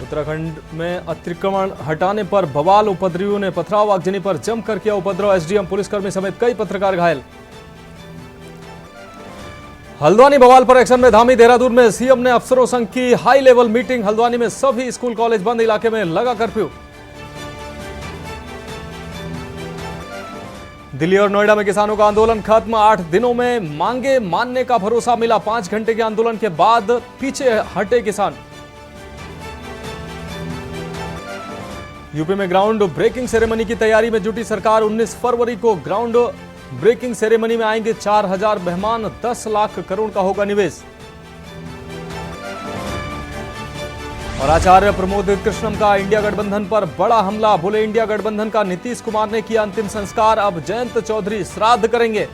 उत्तराखंड में अतिक्रमण हटाने पर बवाल, उपद्रवियों ने पथराव, आगजनी पर जमकर किया उपद्रव, एसडीएम पुलिसकर्मी समेत कई पत्रकार घायल। हल्द्वानी बवाल पर एक्शन में धामी, देहरादून में सीएम ने अफसरों संघ की हाई लेवल मीटिंग, हल्द्वानी में सभी स्कूल कॉलेज बंद, इलाके में लगा कर्फ्यू। दिल्ली और नोएडा में किसानों का आंदोलन खत्म, 8 दिनों में मांगे मानने का भरोसा मिला, 5 घंटे के आंदोलन के बाद पीछे हटे किसान। यूपी में ग्राउंड ब्रेकिंग सेरेमनी की तैयारी में जुटी सरकार, 19 फरवरी को ग्राउंड ब्रेकिंग सेरेमनी में आएंगे 4000 मेहमान, 10 लाख करोड़ का होगा निवेश। और आचार्य प्रमोद कृष्णम का इंडिया गठबंधन पर बड़ा हमला, बोले इंडिया गठबंधन का नीतीश कुमार ने किया अंतिम संस्कार, अब जयंत चौधरी श्राद्ध करेंगे।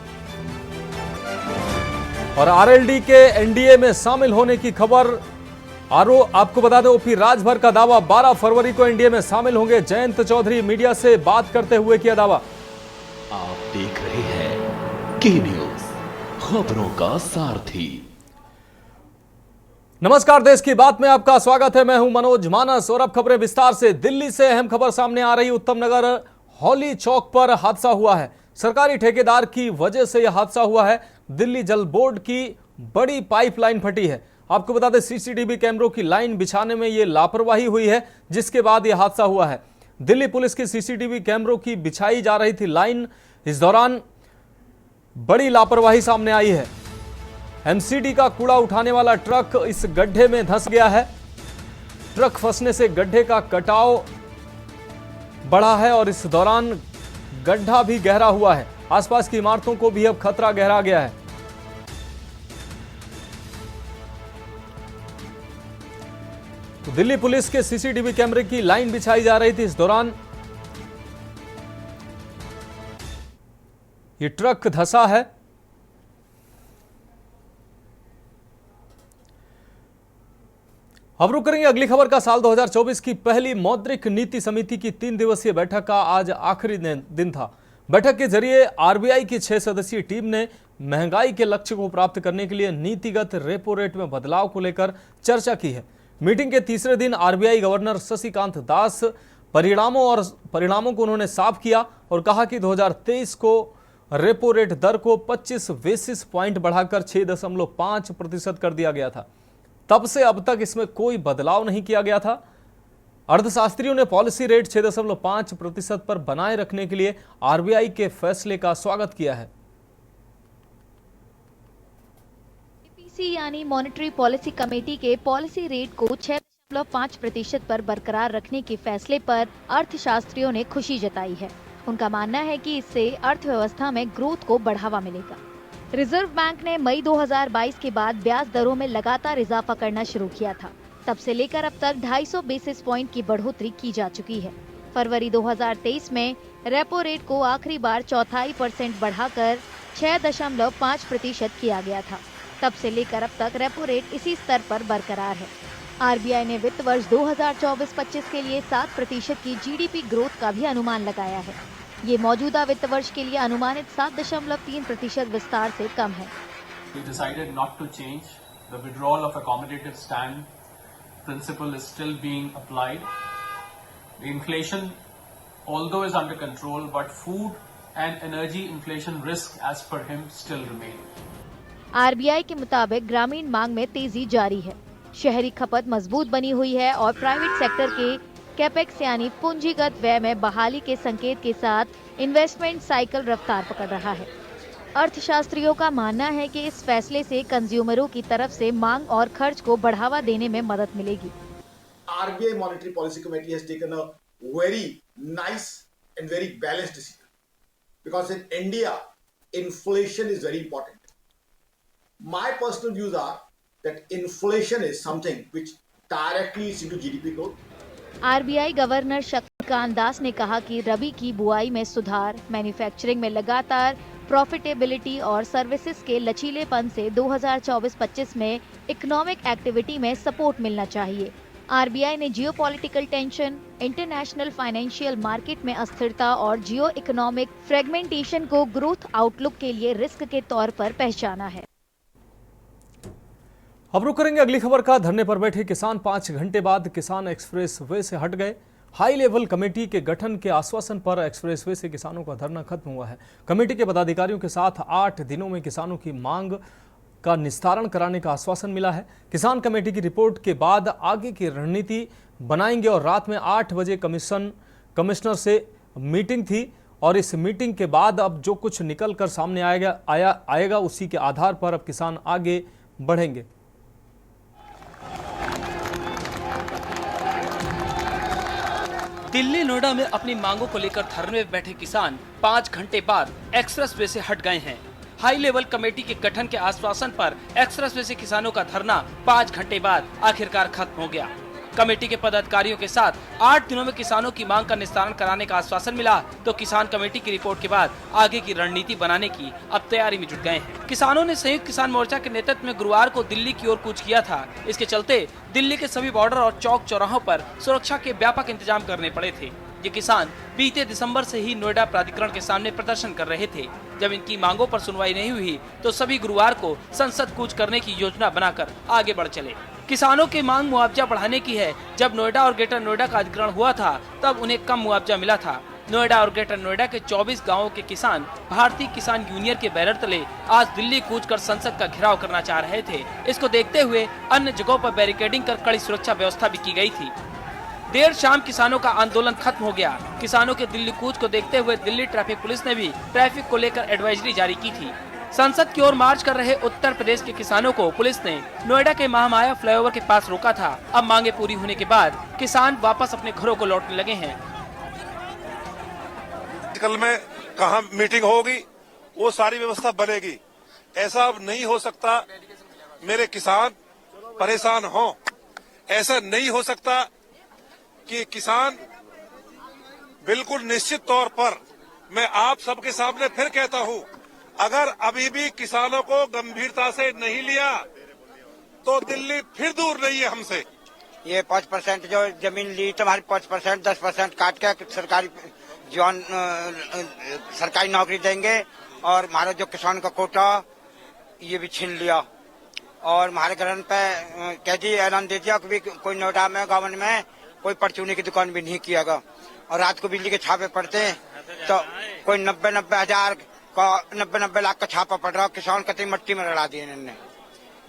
और आरएलडी के एनडीए में शामिल होने की खबर, आपको बता दें ओपी राजभर का दावा, 12 फरवरी को एनडीए में शामिल होंगे जयंत चौधरी, मीडिया से बात करते हुए किया दावा। आप देख रहे हैं के न्यूज, खबरों का सारथी। नमस्कार, देश की बात में आपका स्वागत है। मैं हूं मनोज मानस और अब खबरें विस्तार से। दिल्ली से अहम खबर सामने आ रही, उत्तम नगर हौली चौक पर हादसा हुआ है। सरकारी ठेकेदार की वजह से यह हादसा हुआ है। दिल्ली जल बोर्ड की बड़ी पाइपलाइन फटी है। आपको बता दें सीसीटीवी कैमरों की लाइन बिछाने में यह लापरवाही हुई है, जिसके बाद यह हादसा हुआ है। दिल्ली पुलिस की सीसीटीवी कैमरों की बिछाई जा रही थी लाइन, इस दौरान बड़ी लापरवाही सामने आई है। एमसीडी का कूड़ा उठाने वाला ट्रक इस गड्ढे में धंस गया है। ट्रक फंसने से गड्ढे का कटाव बढ़ा है और इस दौरान गड्ढा भी गहरा हुआ है। आसपास की इमारतों को भी अब खतरा गहरा गया है। तो दिल्ली पुलिस के सीसीटीवी कैमरे की लाइन बिछाई जा रही थी, इस दौरान ये ट्रक धंसा है। अब रुक करेंगे अगली खबर का। साल 2024 की पहली मौद्रिक नीति समिति की 3 दिवसीय बैठक का आज आखिरी दिन था। बैठक के जरिए आरबीआई की 6 सदस्यीय टीम ने महंगाई के लक्ष्य को प्राप्त करने के लिए नीतिगत रेपो रेट में बदलाव को लेकर चर्चा की है। मीटिंग के तीसरे दिन आरबीआई गवर्नर शक्तिकांत दास परिणामों को उन्होंने साफ किया और कहा कि 2023 को रेपो रेट दर को 25 बेसिस पॉइंट बढ़ाकर 6.5% कर दिया गया था। तब से अब तक इसमें कोई बदलाव नहीं किया गया था। अर्थशास्त्रियों ने पॉलिसी रेट 6.5% पर बनाए रखने के लिए आरबीआई के फैसले का स्वागत किया है। यानी मॉनेटरी पॉलिसी कमेटी के पॉलिसी रेट को 6.5% पर बरकरार रखने के फैसले पर अर्थशास्त्रियों ने खुशी जताई है। उनका मानना है कि इससे अर्थव्यवस्था में ग्रोथ को बढ़ावा मिलेगा। रिजर्व बैंक ने मई 2022 के बाद ब्याज दरों में लगातार इजाफा करना शुरू किया था। तब से लेकर अब तक 250 बेसिस पॉइंट की बढ़ोतरी की जा चुकी है। फरवरी 2023 में रेपो रेट को आखिरी बार 0.25% बढ़ाकर 6.5% किया गया था। तब से लेकर अब तक रेपो रेट इसी स्तर पर बरकरार है। आरबीआई ने वित्त वर्ष 2024-25 के लिए 7% की जीडीपी ग्रोथ का भी अनुमान लगाया है। ये मौजूदा वित्त वर्ष के लिए अनुमानित 7.3% विस्तार से कम है। We decided not to change. The withdrawal of accommodative stand principle is still being applied. The inflation, although is under control, but food and energy inflation risk as per him still remain. RBI के मुताबिक ग्रामीण मांग में तेजी जारी है। शहरी खपत मजबूत बनी हुई है और प्राइवेट सेक्टर के कैपेक्स यानी पूंजीगत व्यय में बहाली के संकेत के साथ इन्वेस्टमेंट साइकिल रफ्तार पकड़ रहा है। अर्थशास्त्रियों का मानना है कि इस फैसले से कंज्यूमरों की तरफ से मांग और खर्च को बढ़ावा देने में मदद मिलेगी। RBI Monetary Policy Committee has taken a very nice and very balanced decision because in India, inflation is very important. My personal views are that inflation is something which directly is into GDP growth. RBI governor Shaktikanta Das ने कहा कि रबी की बुआई में सुधार, manufacturing में लगातार profitability और सर्विसेज के लचीलेपन से 2024-25 में इकोनॉमिक एक्टिविटी में सपोर्ट मिलना चाहिए। आरबीआई ने geopolitical tension, international financial market में अस्थिरता और जियो इकोनॉमिक फ्रेगमेंटेशन को ग्रोथ आउटलुक के लिए रिस्क के तौर पर पहचाना है। अब रुक करेंगे अगली खबर का। धरने पर बैठे किसान 5 घंटे बाद किसान एक्सप्रेस वे से हट गए। हाई लेवल कमेटी के गठन के आश्वासन पर एक्सप्रेस वे से किसानों का धरना खत्म हुआ है। कमेटी के पदाधिकारियों के साथ 8 दिनों में किसानों की मांग का निस्तारण कराने का आश्वासन मिला है। किसान कमेटी की रिपोर्ट के बाद आगे की रणनीति बनाएंगे और रात में 8 बजे कमिश्नर से मीटिंग थी और इस मीटिंग के बाद अब जो कुछ निकल कर सामने आएगा उसी के आधार पर अब किसान आगे बढ़ेंगे। दिल्ली नोएडा में अपनी मांगों को लेकर धरने में बैठे किसान 5 घंटे बाद एक्सप्रेस वे से हट गए हैं। हाई लेवल कमेटी के गठन के आश्वासन पर एक्सप्रेस वे से किसानों का धरना 5 घंटे बाद आखिरकार खत्म हो गया। कमेटी के पदाधिकारियों के साथ 8 दिनों में किसानों की मांग का निस्तारण कराने का आश्वासन मिला, तो किसान कमेटी की रिपोर्ट के बाद आगे की रणनीति बनाने की अब तैयारी में जुट गए हैं। किसानों ने संयुक्त किसान मोर्चा के नेतृत्व में गुरुवार को दिल्ली की ओर कूच किया था। इसके चलते दिल्ली के सभी बॉर्डर और चौक चौराहों पर सुरक्षा के व्यापक इंतजाम करने पड़े थे। ये किसान बीते दिसंबर से ही नोएडा प्राधिकरण के सामने प्रदर्शन कर रहे थे। जब इनकी मांगों पर सुनवाई नहीं हुई तो सभी गुरुवार को संसद कूच करने की योजना बनाकर आगे बढ़ चले। किसानों की मांग मुआवजा बढ़ाने की है। जब नोएडा और ग्रेटर नोएडा का अधिग्रहण हुआ था तब उन्हें कम मुआवजा मिला था। नोएडा और ग्रेटर नोएडा के 24 गांवों के किसान भारतीय किसान यूनियन के बैनर तले आज दिल्ली कूच कर संसद का घेराव करना चाह रहे थे। इसको देखते हुए अन्य जगहों पर बैरिकेडिंग कर कड़ी सुरक्षा व्यवस्था भी की गई थी। देर शाम किसानों का आंदोलन खत्म हो गया। किसानों के दिल्ली कूच को देखते हुए दिल्ली ट्रैफिक पुलिस ने भी ट्रैफिक को लेकर एडवाइजरी जारी की थी। संसद की ओर मार्च कर रहे उत्तर प्रदेश के किसानों को पुलिस ने नोएडा के महामाया फ्लाईओवर के पास रोका था। अब मांगे पूरी होने के बाद किसान वापस अपने घरों को लौटने लगे हैं। कल में कहाँ मीटिंग होगी, वो सारी व्यवस्था बनेगी। ऐसा अब नहीं हो सकता मेरे किसान परेशान हों। ऐसा नहीं हो सकता कि किसान बिल्कुल निश्चित तौर पर, मैं आप सबके सामने फिर कहता हूं, अगर अभी भी किसानों को गंभीरता से नहीं लिया तो दिल्ली फिर दूर नहीं है हमसे। ये 5% जो जमीन ली तो हमारी 5% 10% काट के सरकारी नौकरी देंगे और हमारा जो किसान का कोटा ये भी छीन लिया और हमारे घर पे कह दी ऐलान दे दिया कि कोई नोएडा में गवर्नमेंट में कोई परचूनी की दुकान भी नहीं कियागा। और रात को बिजली के छापे पड़ते हैं तो कोई 90 लाख का छापा पड़ रहा। किसान कतई मट्टी में रला दिए इन्होंने।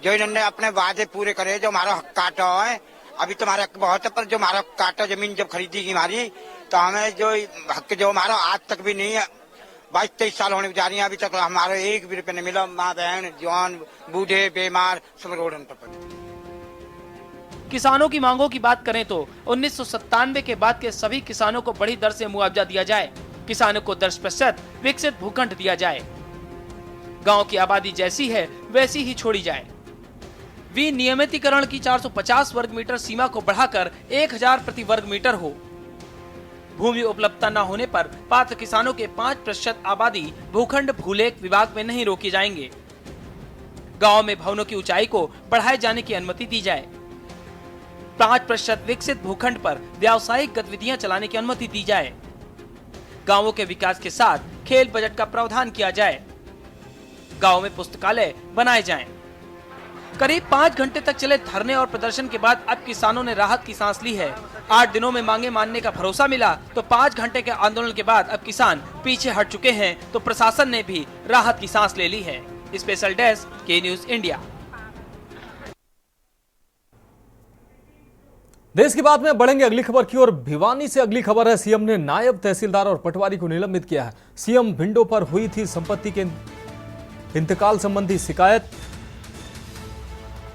जो इन्होंने अपने वादे पूरे करे, जो हमारा हक काटा है, अभी तो हमारा हक बहुत है, पर जो हमारा काटा जमीन जब खरीदी हमारी तो हमें जो हक जो हमारा आज तक भी नहीं है। 22-23 साल होने जा रही है, अभी तक हमारा 1 भी रुपये नहीं मिला। माँ बहन जवान बूढ़े बीमार सब रोड पर पड़े। किसानों की मांगों की बात करें तो 1997 के बाद के सभी किसानों को बड़ी दर से मुआवजा दिया जाए। किसानों को 10% विकसित भूखंड दिया जाए। गांव की आबादी जैसी है वैसी ही छोड़ी जाए। विनियमितीकरण की 450 वर्ग मीटर सीमा को बढ़ाकर 1000 प्रति वर्ग मीटर हो। भूमि उपलब्धता न होने पर पात्र किसानों के 5% आबादी भूखंड भूलेख विभाग में नहीं रोके जाएंगे। गांव में भवनों की ऊंचाई को बढ़ाए जाने की अनुमति दी जाए। 5% विकसित भूखंड पर व्यावसायिक गतिविधियां चलाने की अनुमति दी जाए। गांवों के विकास के साथ खेल बजट का प्रावधान किया जाए। गांव में पुस्तकालय बनाए जाएं। करीब 5 घंटे तक चले धरने और प्रदर्शन के बाद अब किसानों ने राहत की सांस ली है। 8 दिनों में मांगे मानने का भरोसा मिला तो 5 घंटे के आंदोलन के बाद अब किसान पीछे हट चुके हैं, तो प्रशासन ने भी राहत की सांस ले ली है। स्पेशल डेस्क के न्यूज इंडिया। देश की बात में बढ़ेंगे अगली खबर की ओर। भिवानी से अगली खबर है। सीएम ने नायब तहसीलदार और पटवारी को निलंबित किया है। सीएम भिंडों पर हुई थी संपत्ति के इंतकाल संबंधी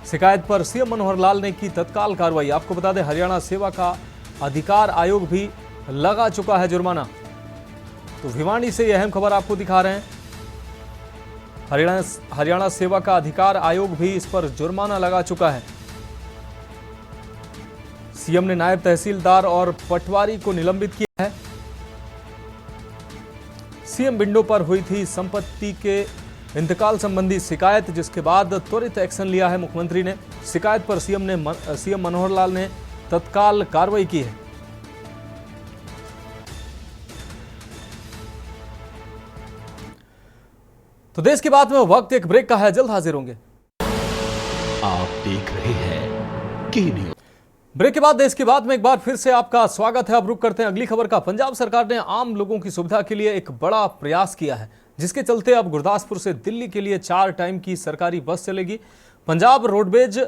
शिकायत पर सीएम मनोहर लाल ने की तत्काल कार्रवाई। आपको बता दें हरियाणा सेवा का अधिकार आयोग भी लगा चुका है जुर्माना। तो भिवानी से यह अहम खबर आपको दिखा रहे हैं। हरियाणा सेवा का अधिकार आयोग भी इस पर जुर्माना लगा चुका है। सीएम ने नायब तहसीलदार और पटवारी को निलंबित किया है। सीएम भिंडों पर हुई थी संपत्ति के इंतकाल संबंधी शिकायत, जिसके बाद त्वरित एक्शन लिया है मुख्यमंत्री ने। शिकायत पर सीएम मनोहर लाल ने तत्काल कार्रवाई की है। तो देश की बात में वक्त एक ब्रेक का है, जल्द हाजिर होंगे। आप देख रहे हैं के न्यूज। ब्रेक के बाद देश की बात में एक बार फिर से आपका स्वागत है। अब रुक करते हैं अगली खबर का। पंजाब सरकार ने आम लोगों की सुविधा के लिए एक बड़ा प्रयास किया है, जिसके चलते अब गुरदासपुर से दिल्ली के लिए 4 टाइम की सरकारी बस चलेगी। पंजाब रोडवेज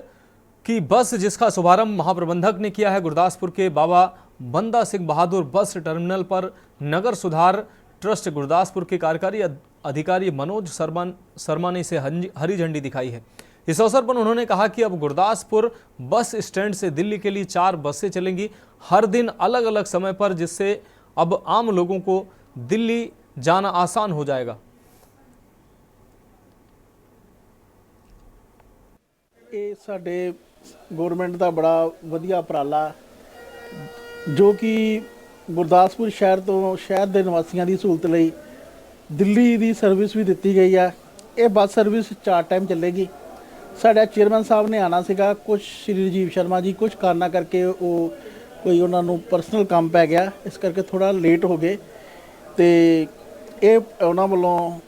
की बस, जिसका शुभारंभ महाप्रबंधक ने किया है गुरदासपुर के बाबा बंदा सिंह बहादुर बस टर्मिनल पर, नगर सुधार ट्रस्ट गुरदासपुर के कार्यकारी अधिकारी मनोज शर्मा ने इसे हरी झंडी दिखाई है। इस अवसर पर उन्होंने कहा कि अब गुरदासपुर बस स्टैंड से दिल्ली के लिए 4 बसें चलेंगी, हर दिन अलग अलग समय पर, जिससे अब आम लोगों को दिल्ली जाना आसान हो जाएगा। ਇਹ ਸਾਡੇ ਗਵਰਨਮੈਂਟ ਦਾ ਬੜਾ ਵਧੀਆ ਉਪਰਾਲਾ ਜੋ ਕਿ ਗੁਰਦਾਸਪੁਰ ਸ਼ਹਿਰ ਤੋਂ ਸ਼ਹਿਰ ਦੇ ਨਿਵਾਸੀਆਂ ਦੀ ਸਹੂਲਤ ਲਈ ਦਿੱਲੀ ਦੀ ਸਰਵਿਸ ਵੀ ਦਿੱਤੀ ਗਈ ਆ। ਇਹ ਬੱਸ ਸਰਵਿਸ 4 ਟਾਈਮ ਚੱਲੇਗੀ। ਸਾਡਾ ਚੇਅਰਮੈਨ ਸਾਹਿਬ ਨੇ ਆਣਾ ਸੀਗਾ, ਕੁਝ ਸ਼੍ਰੀ ਰਾਜੀਵ ਸ਼ਰਮਾ ਜੀ ਕੁਝ ਕਾਰਨਾਂ ਕਰਕੇ ਉਹ ਕੋਈ ਉਹਨਾਂ ਨੂੰ ਪਰਸਨਲ ਕੰਮ ਪੈ ਗਿਆ, ਇਸ ਕਰਕੇ ਥੋੜਾ ਲੇਟ ਹੋ ਗਏ ਤੇ ਇਹ ਉਹਨਾਂ ਵੱਲੋਂ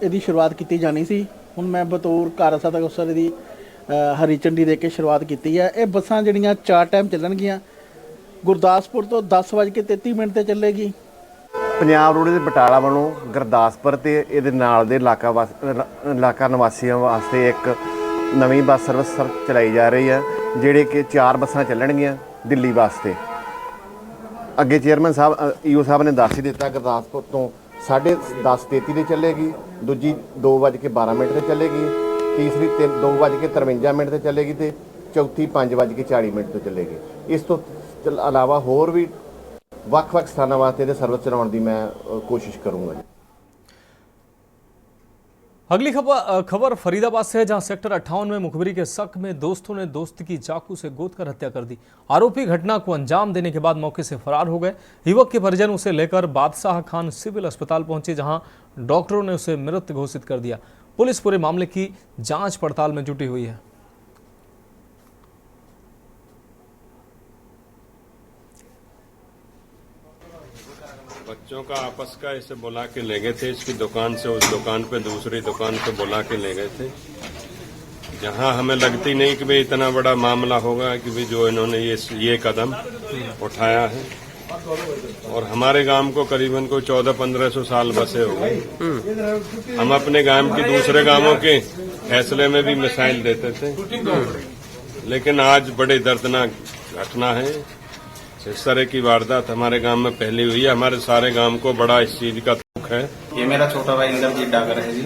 ਇਹਦੀ ਸ਼ੁਰੂਆਤ ਕੀਤੀ ਜਾਣੀ ਸੀ। ਹੁਣ ਮੈਂ ਬਤੌਰ ਕਾਰਜਸਾਧਕ ਅਫਸਰ ਦੀ ਹਰੀ ਝੰਡੀ ਦੇ ਕੇ ਸ਼ੁਰੂਆਤ ਕੀਤੀ ਹੈ। ਇਹ ਬੱਸਾਂ ਜਿਹੜੀਆਂ 4 ਟਾਈਮ ਚੱਲਣਗੀਆਂ, ਗੁਰਦਾਸਪੁਰ ਤੋਂ 10:33 ਤੇ ਚੱਲੇਗੀ। ਪੰਜਾਬ ਰੋਡ ਦੇ ਬਟਾਲਾ ਵੱਲੋਂ ਗੁਰਦਾਸਪੁਰ ਤੇ ਇਹਦੇ ਨਾਲ ਦੇ ਇਲਾਕਾ ਨਿਵਾਸੀਆਂ ਵਾਸਤੇ ਇੱਕ ਨਵੀਂ ਬੱਸ ਸਰਵਿਸ ਚਲਾਈ ਜਾ ਰਹੀ ਹੈ, ਜਿਹੜੇ ਕਿ 4 ਬੱਸਾਂ ਚੱਲਣਗੀਆਂ ਦਿੱਲੀ ਵਾਸਤੇ। ਅੱਗੇ ਚੇਅਰਮੈਨ ਸਾਹਿਬ ਈਓ ਸਾਹਿਬ ਨੇ ਦੱਸ ਹੀ ਦਿੱਤਾ, ਗੁਰਦਾਸਪੁਰ ਤੋਂ 10:33 ਤੇ ਚੱਲੇਗੀ, ਦੂਜੀ 2:12 ਤੇ ਚੱਲੇਗੀ, ਤੀਸਰੀ 2:53 ਤੇ ਚੱਲੇਗੀ ਤੇ ਚੌਥੀ 5:40 ਤੇ ਚੱਲੇਗੀ। ਇਸ ਤੋਂ ਇਲਾਵਾ ਹੋਰ ਵੀ ਵੱਖ-ਵੱਖ ਸਥਾਨਾਂ ਵਾਸਤੇ ਇਹਦੇ ਸਰਵਿਸ ਚਲਾਉਣ ਦੀ मैं कोशिश करूंगा। अगली खबर फरीदाबाद से है, जहां सेक्टर 58 में मुखबिरी के शक में दोस्तों ने दोस्त की चाकू से गोद कर हत्या कर दी। आरोपी घटना को अंजाम देने के बाद मौके से फरार हो गए। युवक के परिजन उसे लेकर बादशाह खान सिविल अस्पताल पहुंचे, जहां डॉक्टरों ने उसे मृत घोषित कर दिया। पुलिस पूरे मामले की जांच पड़ताल में जुटी हुई है। बच्चों का आपस का इसे बुला के ले गए थे, इसकी दुकान से उस दुकान पे दूसरी दुकान पे बुला के ले गए थे, जहां हमें लगती नहीं कि भाई इतना बड़ा मामला होगा कि भाई जो इन्होंने ये कदम उठाया है। और हमारे गांव को करीबन कोई 1400-1500 साल बसे हो गए। हम अपने गांव की दूसरे गांवों के फैसले में भी मिसाइल देते थे, लेकिन आज बड़े दर्दनाक घटना है। इस तरह की वारदात हमारे गांव में पहली हुई है। हमारे सारे गांव को बड़ा इस चीज का दुख है। ये मेरा छोटा भाई इंद्रजीत डागर है जी।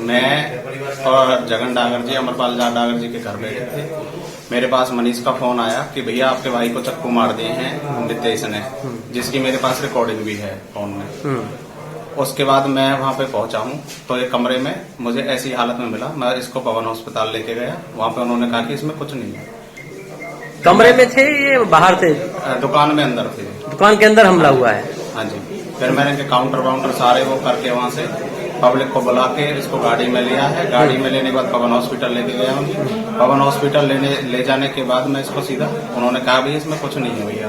मैं और जगन डागर जी, अमरपाल डागर जी के घर बैठे थे। मेरे पास मनीष का फोन आया कि भैया आपके भाई को चक्कू मार दिए हैं नितेश ने, जिसकी मेरे पास रिकॉर्डिंग भी है फोन में। उसके बाद मैं वहाँ पे पहुंचा हूँ तो एक कमरे में मुझे ऐसी हालत में मिला। मैं इसको पवन अस्पताल लेके गया, वहाँ पे उन्होंने कहा कि इसमें कुछ नहीं है। कमरे में थे ये बाहर थे? दुकान में अंदर थे। दुकान के अंदर हमला हुआ है? हाँ जी। फिर मैंने काउंटर वाउंटर सारे वो करके वहाँ से पब्लिक को बुला के इसको गाड़ी में लिया है। गाड़ी में लेने के बाद पवन हॉस्पिटल लेके गया हूँ। पवन हॉस्पिटल ले जाने के बाद मैं इसको सीधा, उन्होंने कहा भाई इसमें कुछ नहीं है भैया।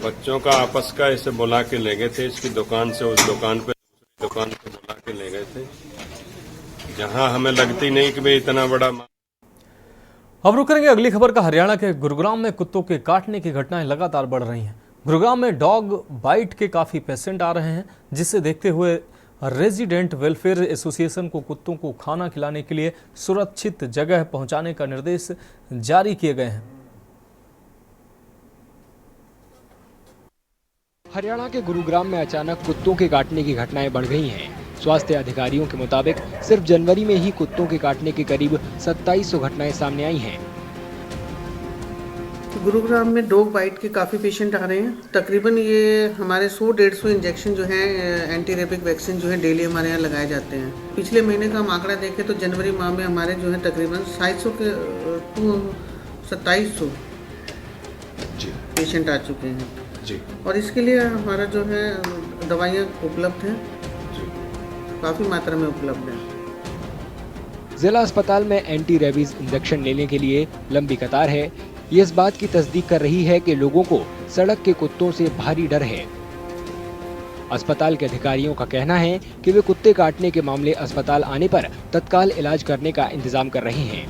बच्चों का आपस का इसे बुला के ले गए थे, इसकी दुकान से उस दुकान पे दूसरी दुकान पे बुला के ले गए थे, जहाँ हमें लगती नहीं कि भाई इतना बड़ा। अब रुक करेंगे अगली खबर का। हरियाणा के गुरुग्राम में कुत्तों के काटने की घटनाएं लगातार बढ़ रही हैं। गुरुग्राम में डॉग बाइट के काफी पेशेंट आ रहे हैं, जिसे देखते हुए रेजिडेंट वेलफेयर एसोसिएशन को कुत्तों को खाना खिलाने के लिए सुरक्षित जगह पहुंचाने का निर्देश जारी किए गए हैं। हरियाणा के गुरुग्राम में अचानक कुत्तों के काटने की घटनाएं बढ़ गई हैं। स्वास्थ्य अधिकारियों के मुताबिक सिर्फ जनवरी में ही कुत्तों के काटने की करीब 2700 घटनाएं सामने आई हैं। गुरुग्राम में डॉग बाइट के काफ़ी पेशेंट आ रहे हैं। तकरीबन ये हमारे 100-150 इंजेक्शन जो हैं एंटी रेबिक वैक्सीन जो है डेली हमारे यहाँ लगाए जाते हैं। पिछले महीने का हम आंकड़ा देखें तो जनवरी माह में हमारे जो है तकरीबन 2700 पेशेंट आ चुके हैं जी। और इसके लिए हमारा जो है दवाइयाँ उपलब्ध हैं, काफ़ी मात्रा में उपलब्ध है। जिला अस्पताल में एंटी रेबीज इंजेक्शन लेने के लिए लंबी कतार है। ये इस बात की तस्दीक कर रही है कि लोगों को सड़क के कुत्तों से भारी डर है। अस्पताल के अधिकारियों का कहना है कि वे कुत्ते काटने के मामले अस्पताल आने पर तत्काल इलाज करने का इंतजाम कर रहे हैं।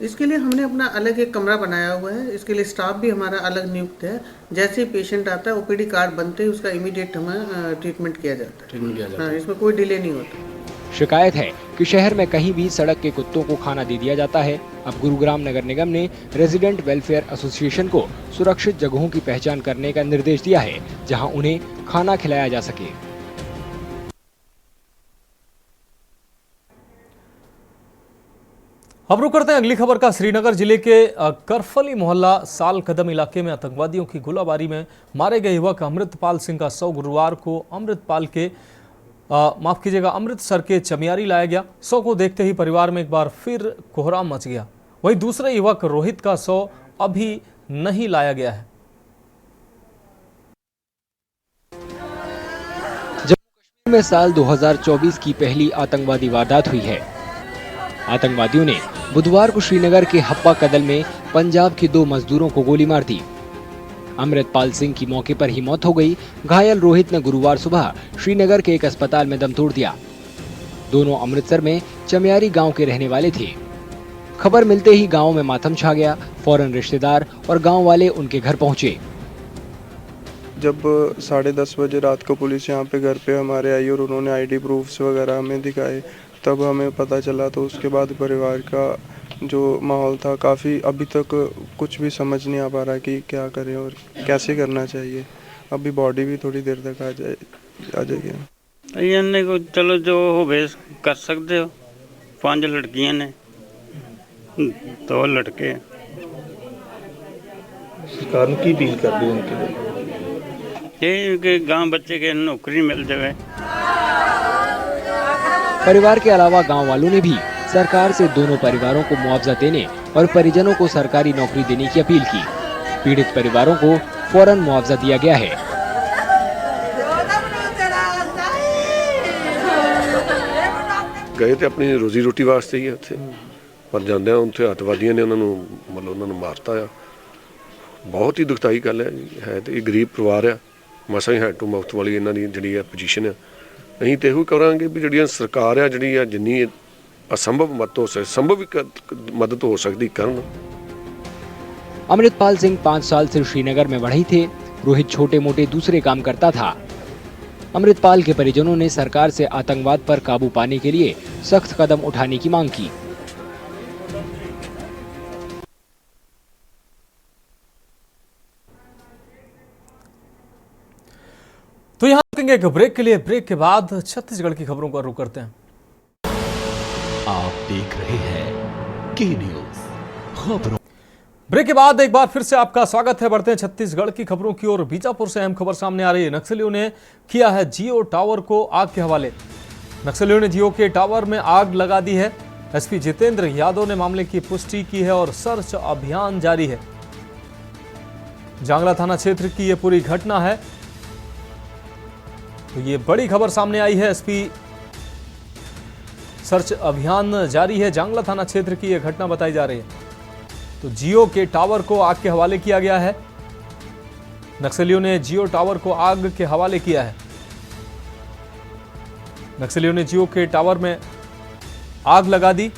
इसके लिए हमने अपना अलग एक कमरा बनाया हुआ है। इसके लिए स्टाफ भी हमारा अलग नियुक्त है। जैसे ही पेशेंट आता है ओपीडी कार्ड बनते ही उसका इमीडिएट हमें ट्रीटमेंट किया जाता है। हाँ, इसमें कोई डिले नहीं होता। शिकायत है कि शहर में कहीं भी सड़क के कुत्तों को खाना दे दिया जाता है। अब गुरुग्राम नगर निगम ने रेजिडेंट वेलफेयर एसोसिएशन को सुरक्षित जगहों की पहचान करने का निर्देश दिया है जहां उन्हें खाना खिलाया जा सके। अब रुक करते हैं अगली खबर का। श्रीनगर जिले के करफली मोहल्ला साल कदम इलाके में आतंकवादियों की गोलाबारी में मारे गए युवक अमृतपाल सिंह का शव गुरुवार को अमृतसर के चमियारी लाया गया। शव को देखते ही परिवार में एक बार फिर कोहराम मच गया। वहीं दूसरे युवक रोहित का शव अभी नहीं लाया गया है। जम्मू कश्मीर में साल 2024 की पहली आतंकवादी वारदात हुई है। आतंकवादियों ने बुधवार को श्रीनगर के हप्पा कदल में पंजाब के 2 मजदूरों को गोली मार दी। अमृतपाल सिंह की मौके पर ही मौत हो गई। घायल रोहित ने गुरुवार सुबह श्रीनगर के एक अस्पताल में दम तोड़ दिया। दोनों अमृतसर में चमियारी गांव के रहने वाले थे। खबर मिलते ही गांव में मातम छा गया। फौरन रिश्तेदार और गांव वाले उनके घर पहुंचे। जब 10:30 बजे रात को पुलिस यहाँ पे घर पे हमारे आई और उन्होंने आईडी प्रूफ्स वगैरह हमें दिखाए, तब हमें पता चला। तो उसके बाद परिवार का जो माहौल था काफ़ी, अभी तक कुछ भी समझ नहीं आ पा रहा कि क्या करें और कैसे करना चाहिए। अभी बॉडी भी थोड़ी देर तक आ जाएगी। चलो जो हो बेस कर सकते हो। 5 लड़कियां ने, 2 लड़के। सरकार की अपील कर दी उनके लिए ये गांव बच्चे के नौकरी मिल जाए। परिवार के अलावा गांव वालों ने भी सरकार से दोनों परिवारों को मुआवजा देने और परिजनों को सरकारी नौकरी देने की अपील की। पीड़ित परिवारों को फौरन मुआवजा दिया गया है। गए थे अपनी रोजी रोटी वास्ते ही उत्थे, पर जांदे उत्थे अतवादियों ने उन्होंने मारता आ। बहुत ही दुखदाई गल है तो ये गरीब परिवार है। मसा ही हैंड टू माउथ वाली इन्हां दी जिहड़ी पोजीशन है। असीं तो इहो करांगे भी जिहड़ी सरकार है जिहड़ी जिन्नी असंभव मदद हो सकती करन। अमृतपाल सिंह 5 साल से श्रीनगर में बढ़ई थे। रोहित छोटे मोटे दूसरे काम करता था। अमृतपाल के परिजनों ने सरकार से आतंकवाद पर काबू पाने के लिए सख्त कदम उठाने की मांग की। तो यहां रुकेंगे एक ब्रेक के लिए। ब्रेक के बाद छत्तीसगढ़ की खबरों का रुख करते हैं। आप देख रहे हैं के न्यूज खबरों। ब्रेक के बाद एक बार फिर से आपका स्वागत है। बढ़ते हैं छत्तीसगढ़ की खबरों की ओर। बीजापुर से अहम खबर सामने आ रही है। नक्सलियों ने किया है जियो टावर को आग के हवाले। नक्सलियों ने जियो के टावर में आग लगा दी है। एसपी जितेंद्र यादव ने मामले की पुष्टि की है और सर्च अभियान जारी है। जांगला थाना क्षेत्र की यह पूरी घटना है। तो ये बड़ी खबर सामने आई है। एसपी सर्च अभियान जारी है। जांगला थाना क्षेत्र की यह घटना बताई जा रही है। तो जियो के टावर को आग के हवाले किया गया है। नक्सलियों ने जियो टावर को आग के हवाले किया है। नक्सलियों ने जियो के टावर में आग लगा दी।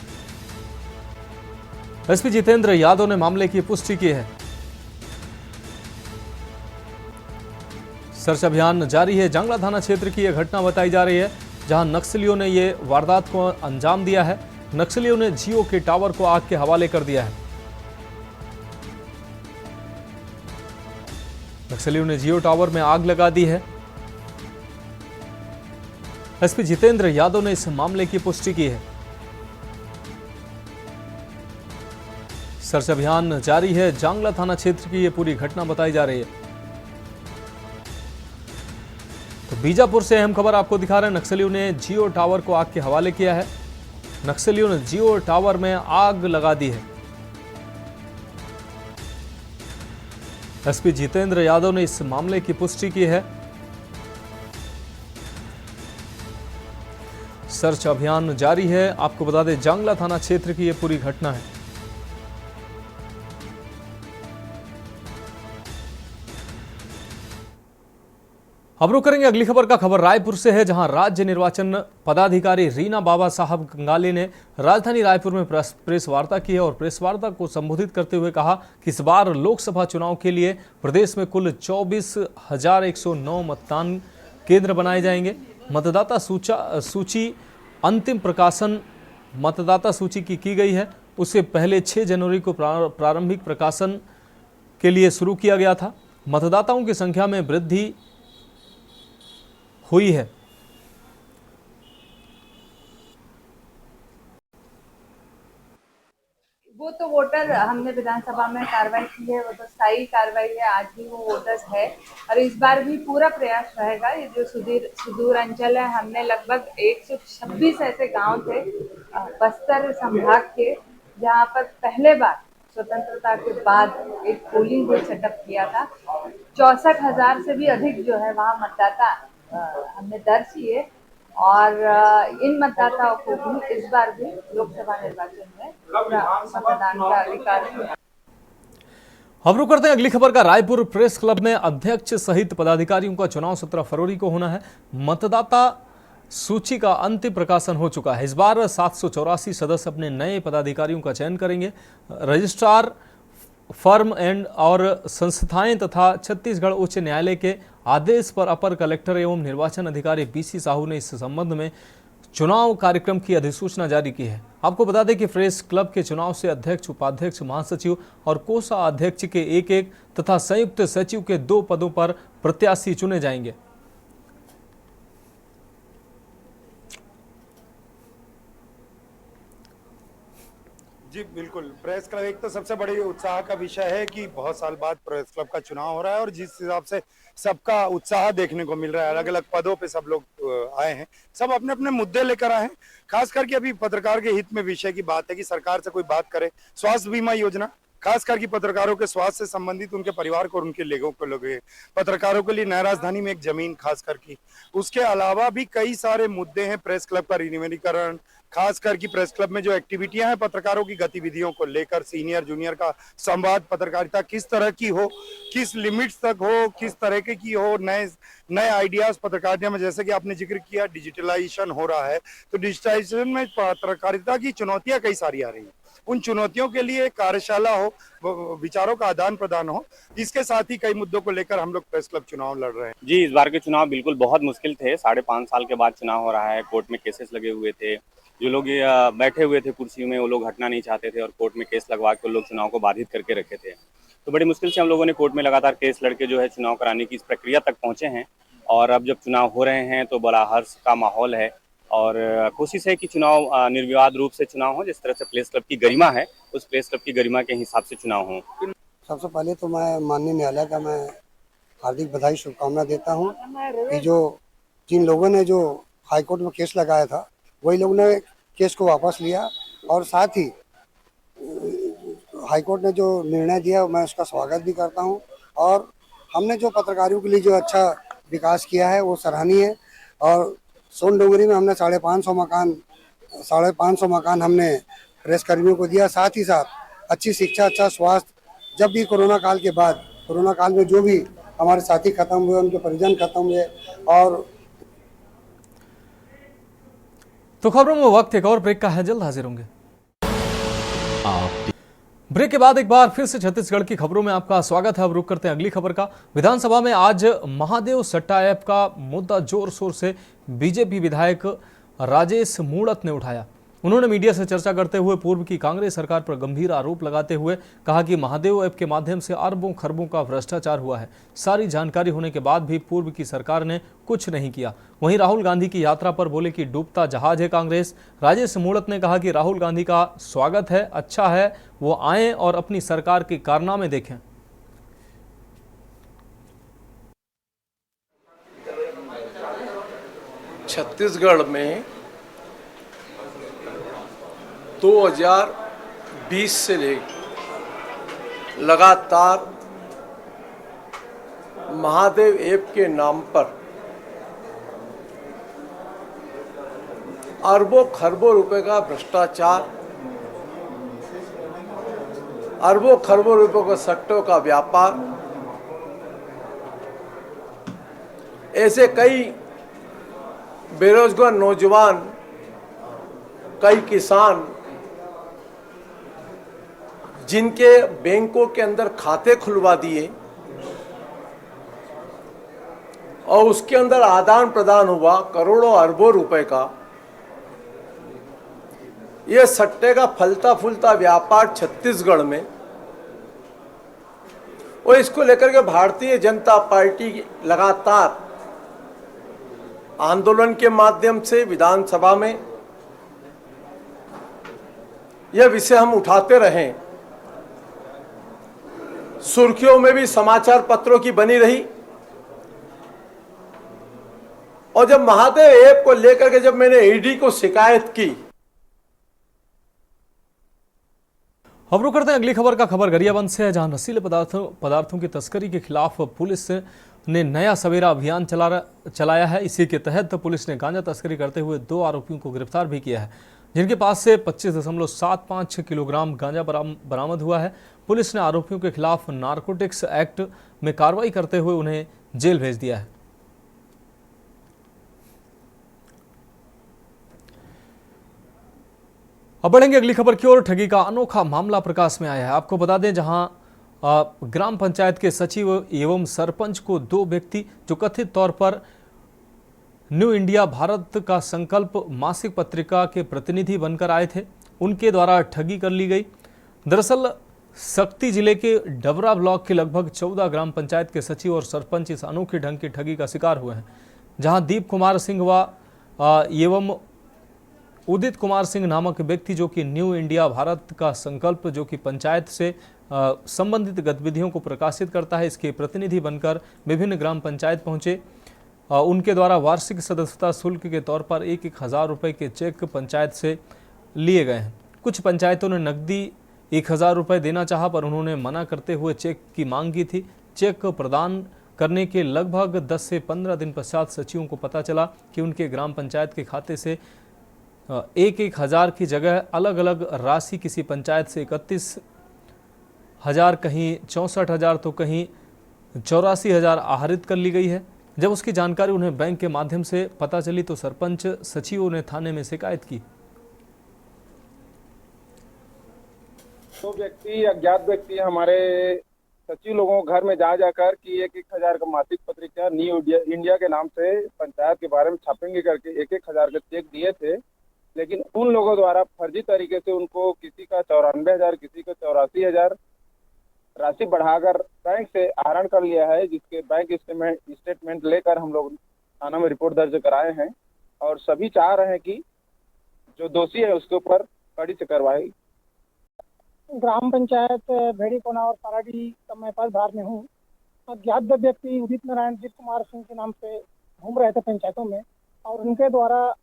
एसपी जितेंद्र यादव ने मामले की पुष्टि की है। सर्च अभियान जारी है। जांगला थाना क्षेत्र की यह घटना बताई जा रही है जहां नक्सलियों ने यह वारदात को अंजाम दिया है। नक्सलियों ने जियो के टावर को आग के हवाले कर दिया है। नक्सलियों ने जियो टावर में आग लगा दी है। एसपी जितेंद्र यादव ने इस मामले की पुष्टि की है। सर्च अभियान जारी है। जांगला थाना क्षेत्र की यह पूरी घटना बताई जा रही है। तो बीजापुर से अहम खबर आपको दिखा रहे हैं। नक्सलियों ने जियो टावर को आग के हवाले किया है। नक्सलियों ने जियो टावर में आग लगा दी है। एसपी जितेंद्र यादव ने इस मामले की पुष्टि की है। सर्च अभियान जारी है। आपको बता दें जांगला थाना क्षेत्र की यह पूरी घटना है। अब रुक करेंगे अगली खबर का। खबर रायपुर से है, जहां राज्य निर्वाचन पदाधिकारी रीना बाबा साहब गंगाले ने राजधानी रायपुर में प्रेस वार्ता की है और प्रेस वार्ता को संबोधित करते हुए कहा कि इस बार लोकसभा चुनाव के लिए प्रदेश में कुल 24,109 मतदान केंद्र बनाए जाएंगे। मतदाता सूची अंतिम प्रकाशन मतदाता सूची की गई है। उससे पहले 6 जनवरी को प्रारंभिक प्रकाशन के लिए शुरू किया गया था। मतदाताओं की संख्या में वृद्धि हुई है। वो तो वोटर हमने विधानसभा में कार्रवाई की है, वो तो स्थायी कार्रवाई है। आज भी वो वोटर्स है और इस बार भी पूरा प्रयास रहेगा। ये जो सुदूर अंचल है, हमने लगभग 126 ऐसे गांव थे बस्तर संभाग के, जहां पर पहले बार स्वतंत्रता के बाद एक पोलिंग बूथ सेटअप किया था। 64,000 से भी अधिक जो है वहाँ मतदाता हमने दर्ज किए और इन मतदाताओं को भी इस बार भी लोकसभा निर्वाचन में मतदान का अधिकार है। हम रुक करते हैं अगली खबर का। रायपुर प्रेस क्लब में अध्यक्ष सहित पदाधिकारियों का चुनाव 17 फरवरी को होना है। मतदाता सूची का अंतिम प्रकाशन हो चुका है। इस बार 784 सदस्य अपने नए पदाधिकारियों का चयन करेंगे। रजिस्ट्रार, फर्म एंड और संस्थाएं तथा छत्तीसगढ़ उच्च न्यायालय के आदेश पर अपर कलेक्टर एवं निर्वाचन अधिकारी बीसी साहू ने इस संबंध में चुनाव कार्यक्रम की अधिसूचना जारी की है। आपको बता दें कि प्रेस क्लब के चुनाव से अध्यक्ष, उपाध्यक्ष, महासचिव और कोषाध्यक्ष के 1-1 तथा संयुक्त सचिव के 2 पदों पर प्रत्याशी चुने जाएंगे। जी बिल्कुल, प्रेस क्लब एक तो सबसे बड़ी उत्साह का विषय है कि बहुत साल बाद प्रेस क्लब का चुनाव हो रहा है और जिस हिसाब से सबका उत्साह देखने को मिल रहा है, अलग अलग पदों पे सब लोग आए हैं, सब अपने अपने मुद्दे लेकर आए हैं। खास करके अभी पत्रकार के हित में विषय की बात है कि सरकार से कोई बात करे। स्वास्थ्य बीमा योजना, खास करके पत्रकारों के स्वास्थ्य से संबंधित उनके परिवार को और उनके लोगों को लगे, पत्रकारों के लिए नया राजधानी में एक जमीन खास करके, उसके अलावा भी कई सारे मुद्दे हैं। प्रेस क्लब का रिनिवेलीकरण, खास करके प्रेस क्लब में जो एक्टिविटियां हैं पत्रकारों की गतिविधियों को लेकर, सीनियर जूनियर का संवाद, पत्रकारिता किस तरह की हो, किस लिमिट्स तक हो, किस तरह की हो, नए आइडियाज पत्रकारिता में, जैसे कि आपने जिक्र किया डिजिटलाइजेशन हो रहा है, तो डिजिटलाइजेशन में पत्रकारिता की चुनौतियां कई सारी आ रही हैं। उन चुनौतियों के लिए कार्यशाला हो, विचारों का आदान प्रदान हो। इसके साथ ही कई मुद्दों को लेकर हम लोग प्रेस क्लब चुनाव लड़ रहे हैं। जी, इस बार के चुनाव बिल्कुल बहुत मुश्किल थे। 5.5 साल के बाद चुनाव हो रहा है। कोर्ट में केसेस लगे हुए थे। जो लोग बैठे हुए थे कुर्सियों में, वो लोग हटना नहीं चाहते थे और कोर्ट में केस लगवा के लोग चुनाव को बाधित करके रखे थे। तो बड़ी मुश्किल से हम लोगों ने कोर्ट में लगातार केस लड़के जो है चुनाव कराने की इस प्रक्रिया तक पहुंचे हैं और अब जब चुनाव हो रहे हैं तो बड़ा हर्ष का माहौल है और कोशिश है कि चुनाव निर्विवाद रूप से चुनाव हो। जिस तरह से प्रेस क्लब की गरिमा है, उस प्रेस क्लब की गरिमा के हिसाब से चुनाव हो। सबसे पहले तो मैं माननीय न्यायालय का मैं हार्दिक बधाई, शुभकामना देता हूं कि जिन लोगों ने जो हाईकोर्ट में केस लगाया था, वही लोगों ने केस को वापस लिया और साथ ही हाईकोर्ट ने जो निर्णय दिया मैं उसका स्वागत भी करता हूं। और हमने जो पत्रकारों के लिए जो अच्छा विकास किया है वो सराहनीय है। और सोनडोंगरी में हमने 550 मकान हमने प्रेस कर्मियों को दिया। साथ ही साथ अच्छी शिक्षा, अच्छा स्वास्थ्य, जब भी कोरोना काल के बाद, कोरोना काल में जो भी हमारे साथी खत्म हुए, उनके परिजन खत्म हुए। और तो खबरों में वक्त एक और ब्रेक का है, जल्द हाजिर होंगे। ब्रेक के बाद एक बार फिर से छत्तीसगढ़ की खबरों में आपका स्वागत है। अब रुक करते हैं अगली खबर का। विधानसभा में आज महादेव सट्टा ऐप का मुद्दा जोर शोर से बीजेपी विधायक राजेश मूणत ने उठाया। उन्होंने मीडिया से चर्चा करते हुए पूर्व की कांग्रेस सरकार पर गंभीर आरोप लगाते हुए कहा कि महादेव ऐप के माध्यम से अरबों खरबों का भ्रष्टाचार हुआ है। सारी जानकारी होने के बाद भी पूर्व की सरकार ने कुछ नहीं किया। वहीं राहुल गांधी की यात्रा पर बोले कि डूबता जहाज है कांग्रेस। राजेश मूणत ने कहा कि राहुल गांधी का स्वागत है, अच्छा है, वो आए और अपनी सरकार के कारनामे देखें। छत्तीसगढ़ में 2020 से लेकर लगातार महादेव ऐप के नाम पर अरबों खरबों रुपए का भ्रष्टाचार, अरबों खरबों रुपयों के सट्टों का व्यापार, ऐसे कई बेरोजगार नौजवान, कई किसान जिनके बैंकों के अंदर खाते खुलवा दिए और उसके अंदर आदान प्रदान हुआ करोड़ों अरबों रुपए का। यह सट्टे का फलता फूलता व्यापार छत्तीसगढ़ में, और इसको लेकर के भारतीय जनता पार्टी लगातार आंदोलन के माध्यम से विधानसभा में यह विषय हम उठाते रहे। सुर्खियों में भी समाचार पत्रों की बनी रही, और जब महादेव ऐप को लेकर के जब मैंने ईडी को शिकायत की। अब रुक करते हैं अगली खबर का। खबर गरियाबंद से है, जहां नशीले पदार्थों की तस्करी के खिलाफ पुलिस ने नया सवेरा अभियान चलाया है। इसी के तहत पुलिस ने गांजा तस्करी करते हुए 2 आरोपियों को गिरफ्तार भी किया है, जिनके पास से 25.75 किलोग्राम गांजा बरामद हुआ है। पुलिस ने आरोपियों के खिलाफ नारकोटिक्स एक्ट में कार्रवाई करते हुए उन्हें जेल भेज दिया है। अब बढ़ेंगे अगली खबर की ओर। ठगी का अनोखा मामला प्रकाश में आया है। आपको बता दें, जहां ग्राम पंचायत के सचिव एवं सरपंच को 2 व्यक्ति जो कथित तौर पर न्यू इंडिया भारत का संकल्प मासिक पत्रिका के प्रतिनिधि बनकर आए थे, उनके द्वारा ठगी कर ली गई। दरअसल शक्ति जिले के डबरा ब्लॉक के लगभग 14 ग्राम पंचायत के सचिव और सरपंच इस अनोखे ढंग की ठगी का शिकार हुए हैं, जहां दीप कुमार सिंह एवं उदित कुमार सिंह नामक व्यक्ति, जो कि न्यू इंडिया भारत का संकल्प जो कि पंचायत से संबंधित गतिविधियों को प्रकाशित करता है, इसके प्रतिनिधि बनकर विभिन्न ग्राम पंचायत पहुंचे। उनके द्वारा वार्षिक सदस्यता शुल्क के तौर पर 1,000 रुपये के चेक पंचायत से लिए गए हैं। कुछ पंचायतों ने नकदी 1,000 रुपये देना चाहा, पर उन्होंने मना करते हुए चेक की मांग की थी। चेक प्रदान करने के लगभग 10 से 15 दिन पश्चात सचिवों को पता चला कि उनके ग्राम पंचायत के खाते से 1,000 की जगह अलग अलग राशि किसी पंचायत से 31,000, कहीं 64,000 तो कहीं 84,000 आहरित कर ली गई है। जब उसकी जानकारी उन्हें बैंक के माध्यम से पता चली तो सरपंच सचिवों ने थाने में शिकायत की। तो व्यक्ति अज्ञात व्यक्ति हमारे सचिव लोगों को घर में जा जाकर कि 1,000 का मासिक पत्रिका न्यू इंडिया के नाम से पंचायत के बारे में छापेंगे करके 1,000 का चेक दिए थे, लेकिन उन लोगों द्वारा फर्जी तरीके से उनको किसी का 94,000, किसी का 84,000 राशि बढ़ाकर बैंक से आहरण कर लिया है, जिसके बैंक स्टेटमेंट लेकर हम लोग थाना में रिपोर्ट दर्ज कराए हैं और सभी चाह रहे हैं कि जो दोषी है उसके ऊपर कड़ी से कार्रवाई। ग्राम पंचायत भेड़ी कोना और पाराडी का मैं पदभार में हूँ। अज्ञात व्यक्ति उदित नारायण दीप कुमार सिंह के नाम से घूम रहे थे पंचायतों में, और उनके द्वारा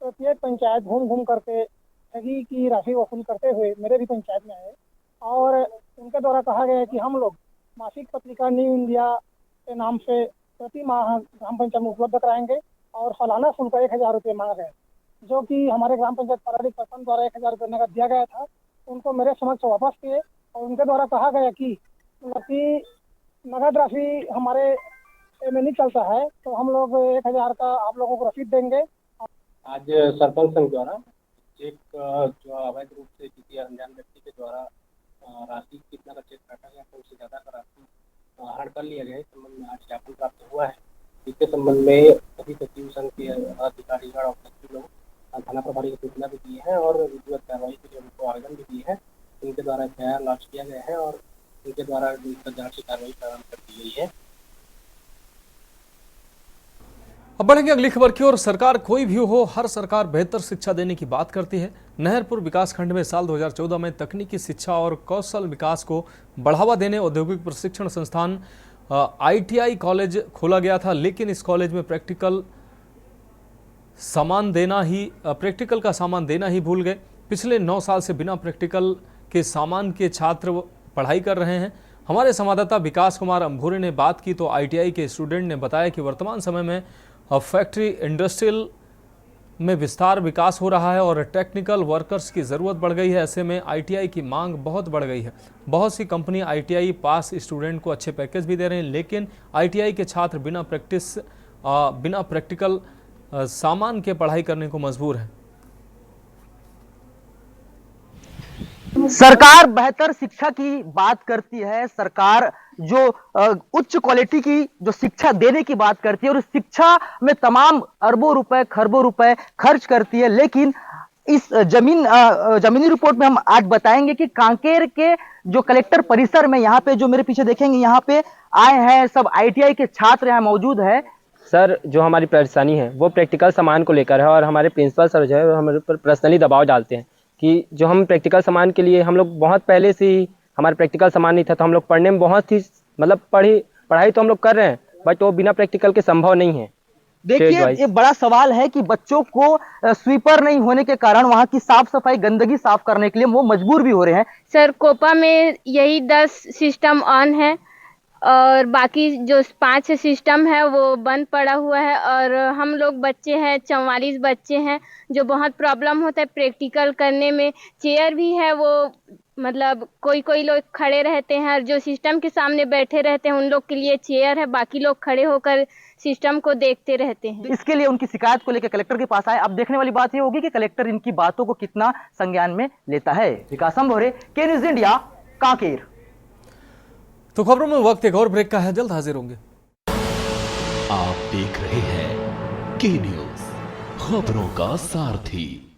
प्रत्येक पंचायत घूम घूम करके ठगी की राशि वसूल करते हुए मेरे भी पंचायत में आए, और उनके द्वारा कहा गया है कि हम लोग मासिक पत्रिका न्यू इंडिया के नाम से प्रति माह ग्राम पंचायत में उपलब्ध कराएंगे और सालाना शुल्क 1,000 रुपये मांग रहे हैं, जो कि हमारे ग्राम पंचायत पाराडी प्रखंड द्वारा 1,000 रुपये नगद दिया गया था, उनको मेरे समक्ष वापस किए और उनके द्वारा कहा गया कि नगद राशि हमारे में नहीं चलता है, तो हम लोग 1,000 का आप लोगों को रसीद देंगे। आज सरपंच संघ द्वारा चेक जो अवैध रूप से किसी अनजान व्यक्ति के द्वारा राशि कितना का चेक काटा गया था, उससे ज़्यादा का राशि आहरण कर लिया गया है, संबंध में आज ज्ञापन प्राप्त हुआ है। इसके संबंध में सभी सचिव संघ के अधिकारीगण और सचिव लोग थाना प्रभारी को सूचना भी दी है और विधिवत कार्रवाई के लिए उनको आवेदन भी दिए हैं। इनके द्वारा एफआईआर लॉन्च किया गया है और इनके द्वारा जांच की कार्रवाई प्रारंभ कर दी गई है। अब बढ़ेंगे अगली खबर की ओर। सरकार कोई भी हो, हर सरकार बेहतर शिक्षा देने की बात करती है। नहरपुर विकासखंड में साल 2014 में तकनीकी शिक्षा और कौशल विकास को बढ़ावा देने औद्योगिक प्रशिक्षण संस्थान ITI कॉलेज खोला गया था, लेकिन इस कॉलेज में प्रैक्टिकल का सामान देना ही भूल गए। पिछले 9 साल से बिना प्रैक्टिकल के सामान के छात्र पढ़ाई कर रहे हैं। हमारे संवाददाता विकास कुमार अंभोरे ने बात की तो ITI के स्टूडेंट ने बताया कि वर्तमान समय में फैक्ट्री इंडस्ट्रियल में विकास हो रहा है और टेक्निकल वर्कर्स की ज़रूरत बढ़ गई है। ऐसे में ITI की मांग बहुत बढ़ गई है। बहुत सी कंपनी ITI पास स्टूडेंट को अच्छे पैकेज भी दे रहे हैं, लेकिन ITI के छात्र बिना प्रैक्टिस बिना प्रैक्टिकल सामान के पढ़ाई करने को मजबूर हैं। सरकार बेहतर शिक्षा की बात करती है, सरकार जो उच्च क्वालिटी की जो शिक्षा देने की बात करती है और उस शिक्षा में तमाम अरबों रुपए खरबों रुपए खर्च करती है, लेकिन इस जमीनी रिपोर्ट में हम आज बताएंगे कि कांकेर के जो कलेक्टर परिसर में यहाँ पे जो मेरे पीछे देखेंगे यहाँ पे आए हैं सब ITI के छात्र यहाँ मौजूद है। सर जो हमारी परेशानी है वो प्रैक्टिकल सामान को लेकर है और हमारे प्रिंसिपल सर जो है हमारे ऊपर पर्सनली दबाव डालते हैं कि जो हम प्रैक्टिकल सामान के लिए हम लोग बहुत पहले से ही हमारे प्रैक्टिकल सामान नहीं था तो हम लोग पढ़ने में बहुत ही मतलब पढ़ाई तो हम लोग कर रहे हैं बट वो बिना प्रैक्टिकल के संभव नहीं है। देखिए ये बड़ा सवाल है कि बच्चों को स्वीपर नहीं होने के कारण वहाँ की साफ सफाई गंदगी साफ करने के लिए वो मजबूर भी हो रहे हैं। सर कोपा में यही 10 सिस्टम ऑन है और बाकी जो 5 सिस्टम है वो बंद पड़ा हुआ है और हम लोग बच्चे हैं 44 बच्चे हैं जो बहुत प्रॉब्लम होता है प्रैक्टिकल करने में। चेयर भी है वो मतलब कोई लोग खड़े रहते हैं और जो सिस्टम के सामने बैठे रहते हैं उन लोग के लिए चेयर है, बाकी लोग खड़े होकर सिस्टम को देखते रहते हैं। इसके लिए उनकी शिकायत को लेकर कलेक्टर के पास आए। अब देखने वाली बात ये होगी कि कलेक्टर इनकी बातों को कितना संज्ञान में लेता है। विकास भोरे, के न्यूज इंडिया, कांकेर। तो खबरों में वक्त एक और ब्रेक का है, जल्द हाजिर होंगे। आप देख रहे हैं के न्यूज, खबरों का सारथी।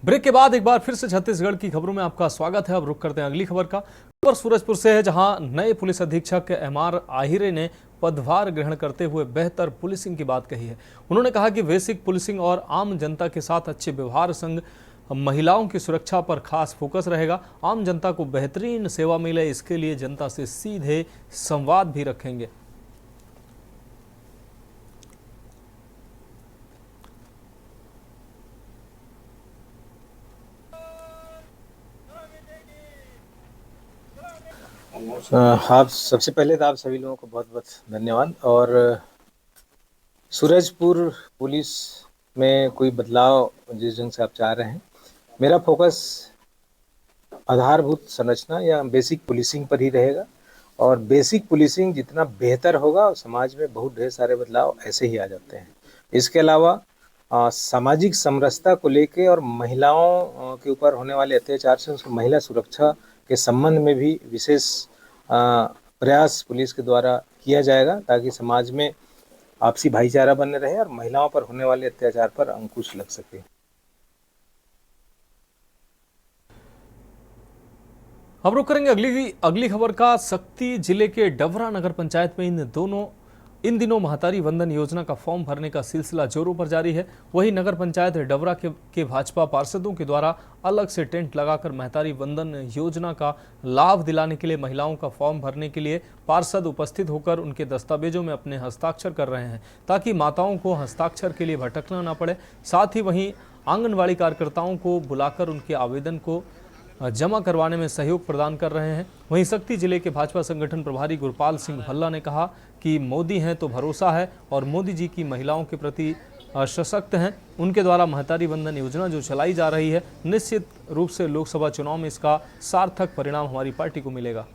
ब्रेक के बाद एक बार फिर से छत्तीसगढ़ की खबरों में आपका स्वागत है। अब रुक करते हैं अगली खबर का। खबर सूरजपुर से है, जहां नए पुलिस अधीक्षक MR आहिरे ने पदभार ग्रहण करते हुए बेहतर पुलिसिंग की बात कही है। उन्होंने कहा कि बेसिक पुलिसिंग और आम जनता के साथ अच्छे व्यवहार संग महिलाओं की सुरक्षा पर खास फोकस रहेगा। आम जनता को बेहतरीन सेवा मिले, इसके लिए जनता से सीधे संवाद भी रखेंगे। आप सबसे पहले तो आप सभी लोगों को बहुत बहुत धन्यवाद। और सूरजपुर पुलिस में कोई बदलाव जिस ढंग से आप चाह रहे हैं, मेरा फोकस आधारभूत संरचना या बेसिक पुलिसिंग पर ही रहेगा और बेसिक पुलिसिंग जितना बेहतर होगा समाज में बहुत ढेर सारे बदलाव ऐसे ही आ जाते हैं। इसके अलावा सामाजिक समरसता को लेके और महिलाओं के ऊपर होने वाले अत्याचार से उसकी महिला सुरक्षा के संबंध में भी विशेष प्रयास पुलिस के द्वारा किया जाएगा ताकि समाज में आपसी भाईचारा बने रहे और महिलाओं पर होने वाले अत्याचार पर अंकुश लग सके। अब रुक करेंगे अगली खबर का। शक्ति जिले के डवरा नगर पंचायत में इन दिनों महतारी वंदन योजना का फॉर्म भरने का सिलसिला जोरों पर जारी है। वहीं नगर पंचायत डवरा के भाजपा पार्षदों के द्वारा अलग से टेंट लगाकर महतारी वंदन योजना का लाभ दिलाने के लिए महिलाओं का फॉर्म भरने के लिए पार्षद उपस्थित होकर उनके दस्तावेजों में अपने हस्ताक्षर कर रहे हैं ताकि माताओं को हस्ताक्षर के लिए भटकना न पड़े। साथ ही वहीं आंगनबाड़ी कार्यकर्ताओं को बुलाकर उनके आवेदन को जमा करवाने में सहयोग प्रदान कर रहे हैं। वहीं शक्ति जिले के भाजपा संगठन प्रभारी गुरपाल सिंह भल्ला ने कहा कि मोदी हैं तो भरोसा है और मोदी जी की महिलाओं के प्रति सशक्त हैं। उनके द्वारा महतारी वंदन योजना जो चलाई जा रही है, निश्चित रूप से लोकसभा चुनाव में इसका सार्थक परिणाम हमारी पार्टी को मिलेगा।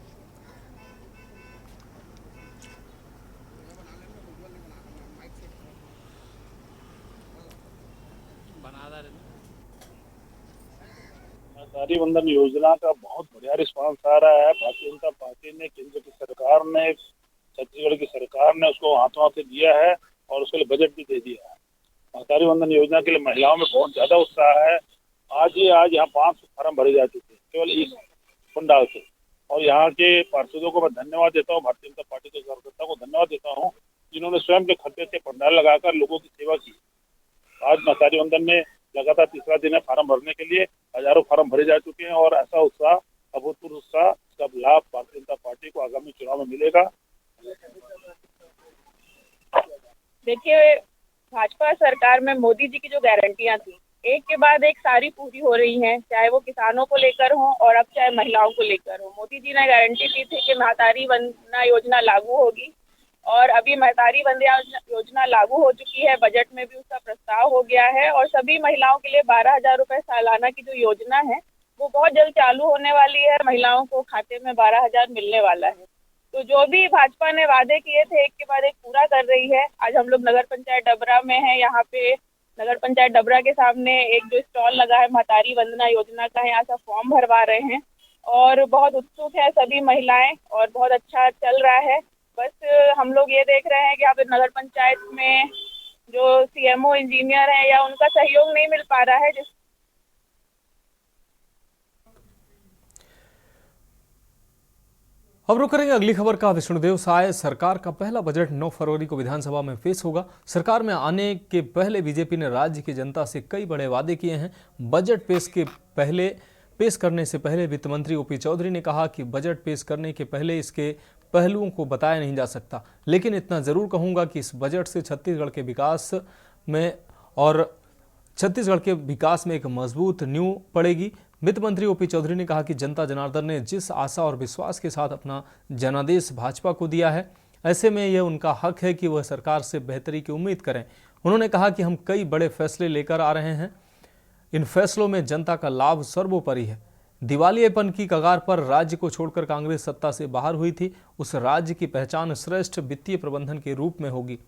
महतारी वंदन योजना का बहुत बढ़िया रिस्पांस आ रहा है। भारतीय जनता पार्टी ने, केंद्र की सरकार ने, छत्तीसगढ़ की सरकार ने उसको हाथों हाथ दिया है और उसके लिए बजट भी दे दिया है। महतारी वंदन योजना के लिए महिलाओं में बहुत ज्यादा उत्साह है। आज यहाँ 500 फार्म भरे जा चुके हैं केवल इस पंडाल से। और यहाँ के पार्षदों को मैं धन्यवाद देता हूँ, भारतीय जनता पार्टी के कार्यकर्ताओं को धन्यवाद देता हूँ जिन्होंने स्वयं के खर्चे से पंडाल लगाकर लोगों की सेवा की। आज महतारी वंदन में लगातार तीसरा दिन है फार्म भरने के लिए, हजारों फार्म भरे जा चुके हैं और ऐसा उत्साह, अभूतपूर्व उत्साह, इसका लाभ भारतीय जनता पार्टी को आगामी चुनाव में मिलेगा। देखिए, भाजपा सरकार में मोदी जी की जो गारंटियां थी, एक के बाद एक सारी पूरी हो रही हैं, चाहे वो किसानों को लेकर हो और अब चाहे महिलाओं को लेकर हो। मोदी जी ने गारंटी दी थी कि महतारी वंदना योजना लागू होगी और अभी महतारी वंदना योजना लागू हो चुकी है। बजट में भी उसका प्रस्ताव हो गया है और सभी महिलाओं के लिए 12,000 रुपए सालाना की जो योजना है वो बहुत जल्द चालू होने वाली है। महिलाओं को खाते में 12,000 मिलने वाला है। तो जो भी भाजपा ने वादे किए थे एक के बाद एक पूरा कर रही है। आज हम लोग नगर पंचायत डबरा में हैं। यहाँ पे नगर पंचायत डबरा के सामने एक जो स्टॉल लगा है महतारी वंदना योजना का है, यहाँ से फॉर्म भरवा रहे हैं और बहुत उत्सुक है सभी महिलाएं और बहुत अच्छा चल रहा है। बस हम लोग ये देख रहे हैं कि यहाँ पे नगर पंचायत में जो सीएमओ इंजीनियर है या उनका सहयोग नहीं मिल पा रहा है। अब रुक करेंगे अगली खबर का। विष्णुदेव साय सरकार का पहला बजट 9 फरवरी को विधानसभा में पेश होगा। सरकार में आने के पहले बीजेपी ने राज्य की जनता से कई बड़े वादे किए हैं। बजट पेश करने से पहले वित्त मंत्री ओपी चौधरी ने कहा कि बजट पेश करने के पहले इसके पहलुओं को बताया नहीं जा सकता, लेकिन इतना जरूर कहूंगा कि इस बजट से छत्तीसगढ़ के विकास में एक मजबूत नींव पड़ेगी। वित्त मंत्री ओपी चौधरी ने कहा कि जनता जनार्दन ने जिस आशा और विश्वास के साथ अपना जनादेश भाजपा को दिया है, ऐसे में यह उनका हक है कि वह सरकार से बेहतरी की उम्मीद करें। उन्होंने कहा कि हम कई बड़े फैसले लेकर आ रहे हैं, इन फैसलों में जनता का लाभ सर्वोपरि है। दिवालियेपन की कगार पर राज्य को छोड़कर कांग्रेस सत्ता से बाहर हुई थी, उस राज्य की पहचान श्रेष्ठ वित्तीय प्रबंधन के रूप में होगी।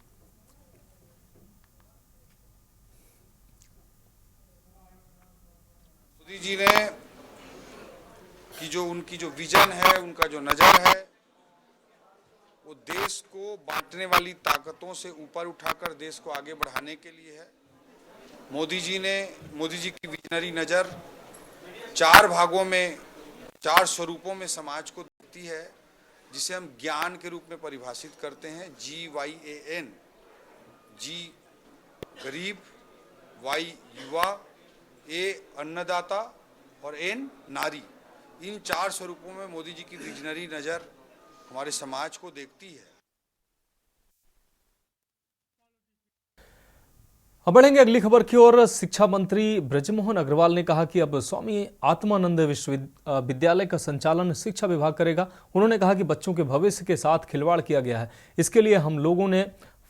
मोदी जी ने कि जो उनकी जो विजन है, उनका जो नजर है, वो देश को बांटने वाली ताकतों से ऊपर उठाकर देश को आगे बढ़ाने के लिए है। मोदी जी की विजनरी नजर 4 भागों में, 4 स्वरूपों में समाज को देखती है, जिसे हम ज्ञान के रूप में परिभाषित करते हैं। GYAN, G गरीब, Y युवा, A अन्नदाता और N नारी। इन 4 स्वरूपों में मोदी जी की विजनरी नजर हमारे समाज को देखती है। अब बढ़ेंगे अगली खबर की ओर। शिक्षा मंत्री बृजमोहन अग्रवाल ने कहा कि अब स्वामी आत्मानंद विश्वविद्यालय का संचालन शिक्षा विभाग करेगा। उन्होंने कहा कि बच्चों के भविष्य के साथ खिलवाड़ किया गया है, इसके लिए हम लोगों ने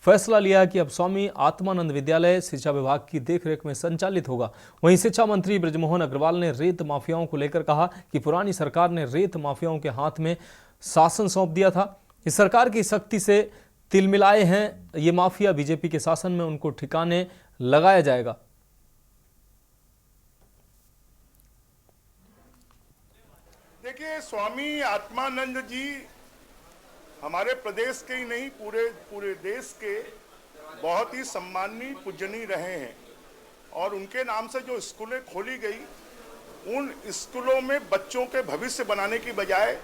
फैसला लिया कि अब स्वामी आत्मानंद विद्यालय शिक्षा विभाग की देखरेख में संचालित होगा। वहीं शिक्षा मंत्री बृजमोहन अग्रवाल ने रेत माफियाओं को लेकर कहा कि पुरानी सरकार ने रेत माफियाओं के हाथ में शासन सौंप दिया था। इस सरकार की सख्ती से तिलमिलाए हैं ये माफिया, बीजेपी के शासन में उनको ठिकाने लगाया जाएगा। देखिए, स्वामी आत्मानंद जी हमारे प्रदेश के ही नहीं, पूरे देश के बहुत ही सम्माननीय पूजनीय रहे हैं और उनके नाम से जो स्कूलें खोली गई, उन स्कूलों में बच्चों के भविष्य बनाने की बजाय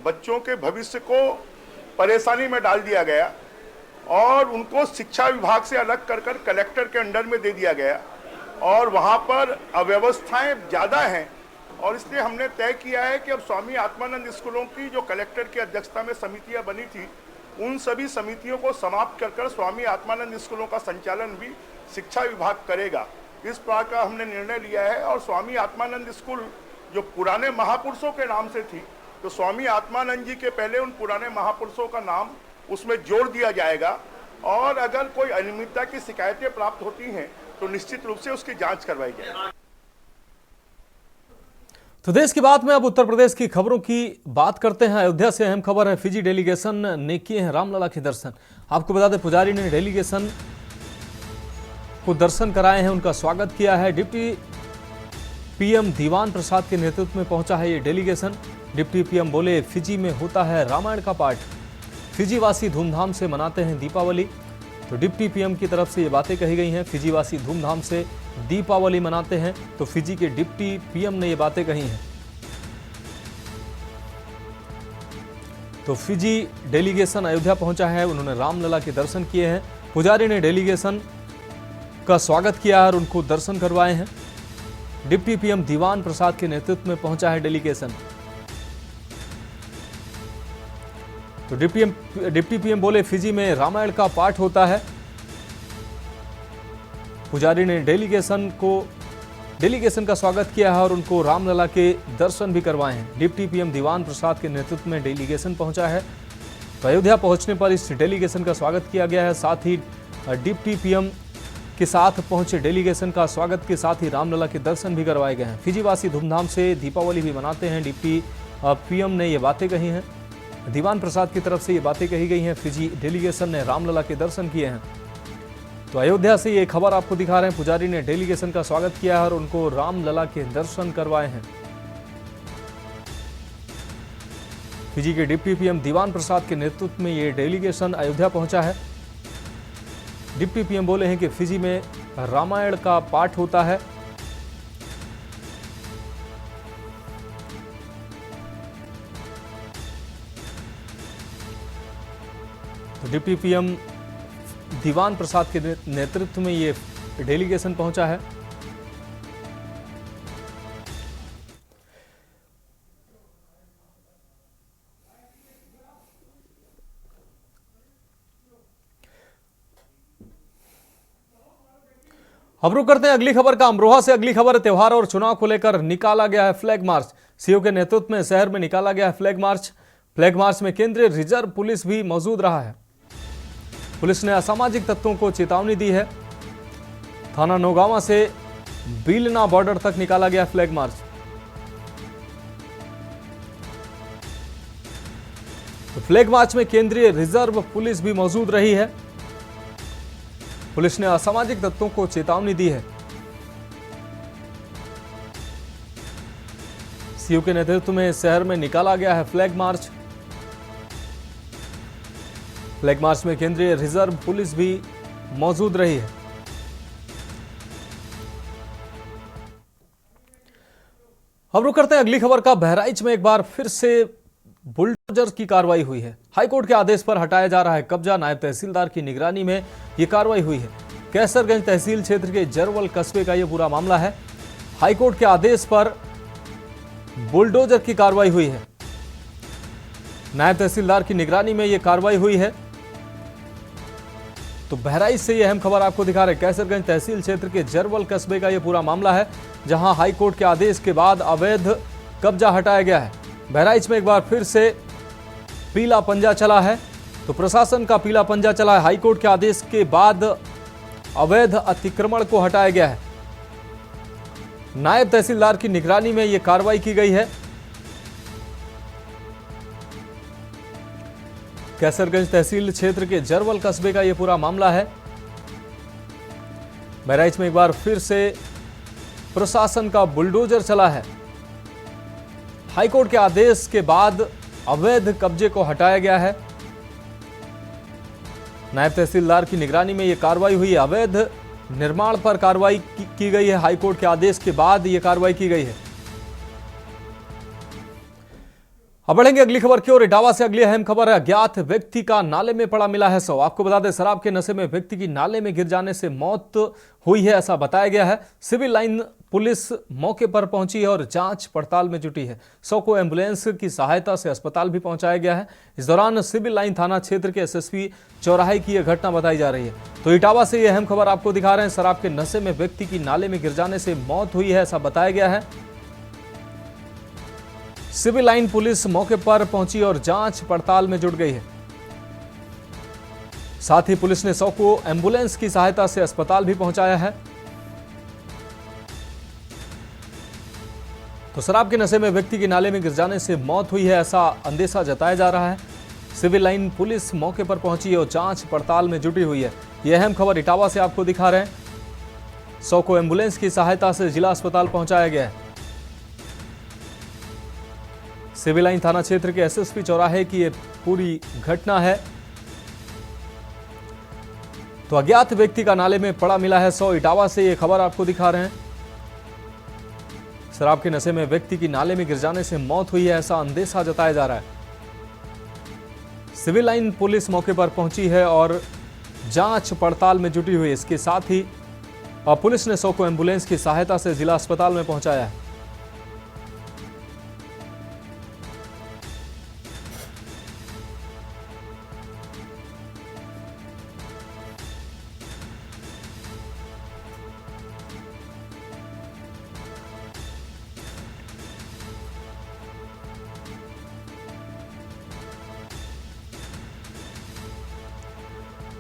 बच्चों के भविष्य को परेशानी में डाल दिया गया और उनको शिक्षा विभाग से अलग कर कलेक्टर के अंडर में दे दिया गया और वहाँ पर अव्यवस्थाएं ज़्यादा हैं। और इसलिए हमने तय किया है कि अब स्वामी आत्मानंद स्कूलों की जो कलेक्टर की अध्यक्षता में समितियां बनी थी, उन सभी समितियों को समाप्त कर स्वामी आत्मानंद स्कूलों का संचालन भी शिक्षा विभाग करेगा। इस प्रकार का हमने निर्णय लिया है। और स्वामी आत्मानंद स्कूल जो पुराने महापुरुषों के नाम से थी, तो स्वामी आत्मानंद जी के पहले उन पुराने महापुरुषों का नाम उसमें जोड़ दिया जाएगा और अगर कोई अनियमितता की शिकायतें प्राप्त होती हैं तो निश्चित रूप से उसकी जांच करवाई जाएगी। तो देश की बात में अब उत्तर प्रदेश की खबरों की बात करते हैं। अयोध्या से अहम खबर है, फिजी डेलीगेशन ने किए हैं रामलला के दर्शन। आपको बता दें, पुजारी ने डेलीगेशन को दर्शन कराए हैं, उनका स्वागत किया है। डिप्टी पीएम दीवान प्रसाद के नेतृत्व में पहुंचा है ये डेलीगेशन। डिप्टी पीएम बोले, फिजी में होता है रामायण का पाठ, फिजी वासी धूमधाम से मनाते हैं दीपावली। तो डिप्टी पीएम की तरफ से ये बातें कही गई हैं, फिजी वासी धूमधाम से दीपावली मनाते हैं। तो फिजी के डिप्टी पीएम ने ये बातें कही हैं। तो फिजी डेलीगेशन अयोध्या पहुंचा है, उन्होंने रामलला के दर्शन किए हैं। पुजारी ने डेलीगेशन का स्वागत किया और उनको दर्शन करवाए हैं। डिप्टी पीएम दीवान प्रसाद के नेतृत्व में पहुंचा है डेलीगेशन। तो डिप्टी पीएम बोले, फिजी में रामायण का पाठ होता है। पुजारी ने डेलीगेशन का स्वागत किया है और उनको रामलला के दर्शन भी करवाए हैं। डिप्टी पीएम दीवान प्रसाद के नेतृत्व में डेलीगेशन पहुंचा है। तो अयोध्या पहुंचने पर इस डेलीगेशन का स्वागत किया गया है। साथ ही डिप्टी पीएम के साथ पहुंचे डेलीगेशन का स्वागत के साथ ही रामलला के दर्शन भी करवाए गए हैं। फिजी वासी धूमधाम से दीपावली भी मनाते हैं, डिप्टी पीएम ने ये बातें कही हैं। दीवान प्रसाद की तरफ से ये बातें कही गई हैं। फिजी डेलीगेशन ने रामलला के दर्शन किए हैं। तो अयोध्या से ये खबर आपको दिखा रहे हैं। पुजारी ने डेलीगेशन का स्वागत किया है और उनको रामलला के दर्शन करवाए हैं। फिजी के डिप्टी पीएम दीवान प्रसाद के नेतृत्व में ये डेलीगेशन अयोध्या पहुंचा है। डिप्टी पीएम बोले हैं कि फिजी में रामायण का पाठ होता है। तो डिप्टी पीएम दीवान प्रसाद के नेतृत्व में ये डेलीगेशन पहुंचा है। अब रुक करते हैं अगली खबर का। अमरोहा से अगली खबर, त्योहार और चुनाव को लेकर निकाला गया है फ्लैग मार्च। सीओ के नेतृत्व में शहर में निकाला गया है फ्लैग मार्च। फ्लैग मार्च में केंद्रीय रिजर्व पुलिस भी मौजूद रहा है। पुलिस ने असामाजिक तत्वों को चेतावनी दी है। थाना नौगावा से बीलना बॉर्डर तक निकाला गया फ्लैग मार्च। तो फ्लैग मार्च में केंद्रीय रिजर्व पुलिस भी मौजूद रही है। पुलिस ने असामाजिक तत्वों को चेतावनी दी है। सीओ के नेतृत्व में शहर में निकाला गया है फ्लैग मार्च। फ्लैग मार्च में केंद्रीय रिजर्व पुलिस भी मौजूद रही है। अब रुक करते हैं अगली खबर का। बहराइच में एक बार फिर से बुलडोजर की कार्रवाई हुई है। हाईकोर्ट के आदेश पर हटाया जा रहा है कब्जा। नायब तहसीलदार की निगरानी में यह कार्रवाई हुई है। कैसरगंज तहसील क्षेत्र के जरवल कस्बे का यह पूरा मामला है। हाईकोर्ट के आदेश पर बुलडोजर की कार्रवाई हुई है। नायब तहसीलदार की निगरानी में यह कार्रवाई हुई है। तो बहराइच से यह अहम खबर आपको दिखा रहे हैं। कैसरगंज तहसील क्षेत्र के जरवल कस्बे का यह पूरा मामला है, जहां हाईकोर्ट के आदेश के बाद अवैध कब्जा हटाया गया है। बहराइच में एक बार फिर से पीला पंजा चला है। तो प्रशासन का पीला पंजा चला है। हाईकोर्ट के आदेश के बाद अवैध अतिक्रमण को हटाया गया है। नायब तहसीलदार की निगरानी में यह कार्रवाई की गई है। कैसरगंज तहसील क्षेत्र के जरवल कस्बे का यह पूरा मामला है। बहराइच में एक बार फिर से प्रशासन का बुलडोजर चला है। हाईकोर्ट के आदेश के बाद अवैध कब्जे को हटाया गया है। नायब तहसीलदार की निगरानी में यह कार्रवाई हुई है। अवैध निर्माण पर कार्रवाई की गई है। हाईकोर्ट के आदेश के बाद यह कार्रवाई की गई है। अब बढ़ेंगे अगली खबर की ओर। इटावा से अगली अहम खबर है। अज्ञात व्यक्ति का नाले में पड़ा मिला है शव। आपको बता दें, शराब के नशे में व्यक्ति की नाले में गिर जाने से मौत हुई है, ऐसा बताया गया है। सिविल लाइन पुलिस मौके पर पहुंची है और जांच पड़ताल में जुटी है। शव को एम्बुलेंस की सहायता से अस्पताल भी पहुंचाया गया है। इस दौरान सिविल लाइन थाना क्षेत्र के एसएसपी चौराहे की यह घटना बताई जा रही है। तो इटावा से यह अहम खबर आपको दिखा रहे हैं। शराब के नशे में व्यक्ति की नाले में गिर जाने से मौत हुई है, ऐसा बताया गया है। सिविल लाइन पुलिस मौके पर पहुंची और जांच पड़ताल में जुट गई है। साथ ही पुलिस ने शव को एम्बुलेंस की सहायता से अस्पताल भी पहुंचाया है। तो शराब के नशे में व्यक्ति की नाले में गिर जाने से मौत हुई है, ऐसा अंदेशा जताया जा रहा है। सिविल लाइन पुलिस मौके पर पहुंची और जांच पड़ताल में जुटी हुई है। यह अहम खबर इटावा से आपको दिखा रहे हैं। शव को एम्बुलेंस की सहायता से जिला अस्पताल पहुंचाया गया है। सिविल लाइन थाना क्षेत्र के एसएसपी चौराहे की यह पूरी घटना है। तो अज्ञात व्यक्ति का नाले में पड़ा मिला है शव। इटावा से यह खबर आपको दिखा रहे हैं। शराब के नशे में व्यक्ति की नाले में गिर जाने से मौत हुई है, ऐसा अंदेशा जताया जा रहा है। सिविल लाइन पुलिस मौके पर पहुंची है और जांच पड़ताल में जुटी हुई है। इसके साथ ही पुलिस ने शव को एम्बुलेंस की सहायता से जिला अस्पताल में पहुंचाया है।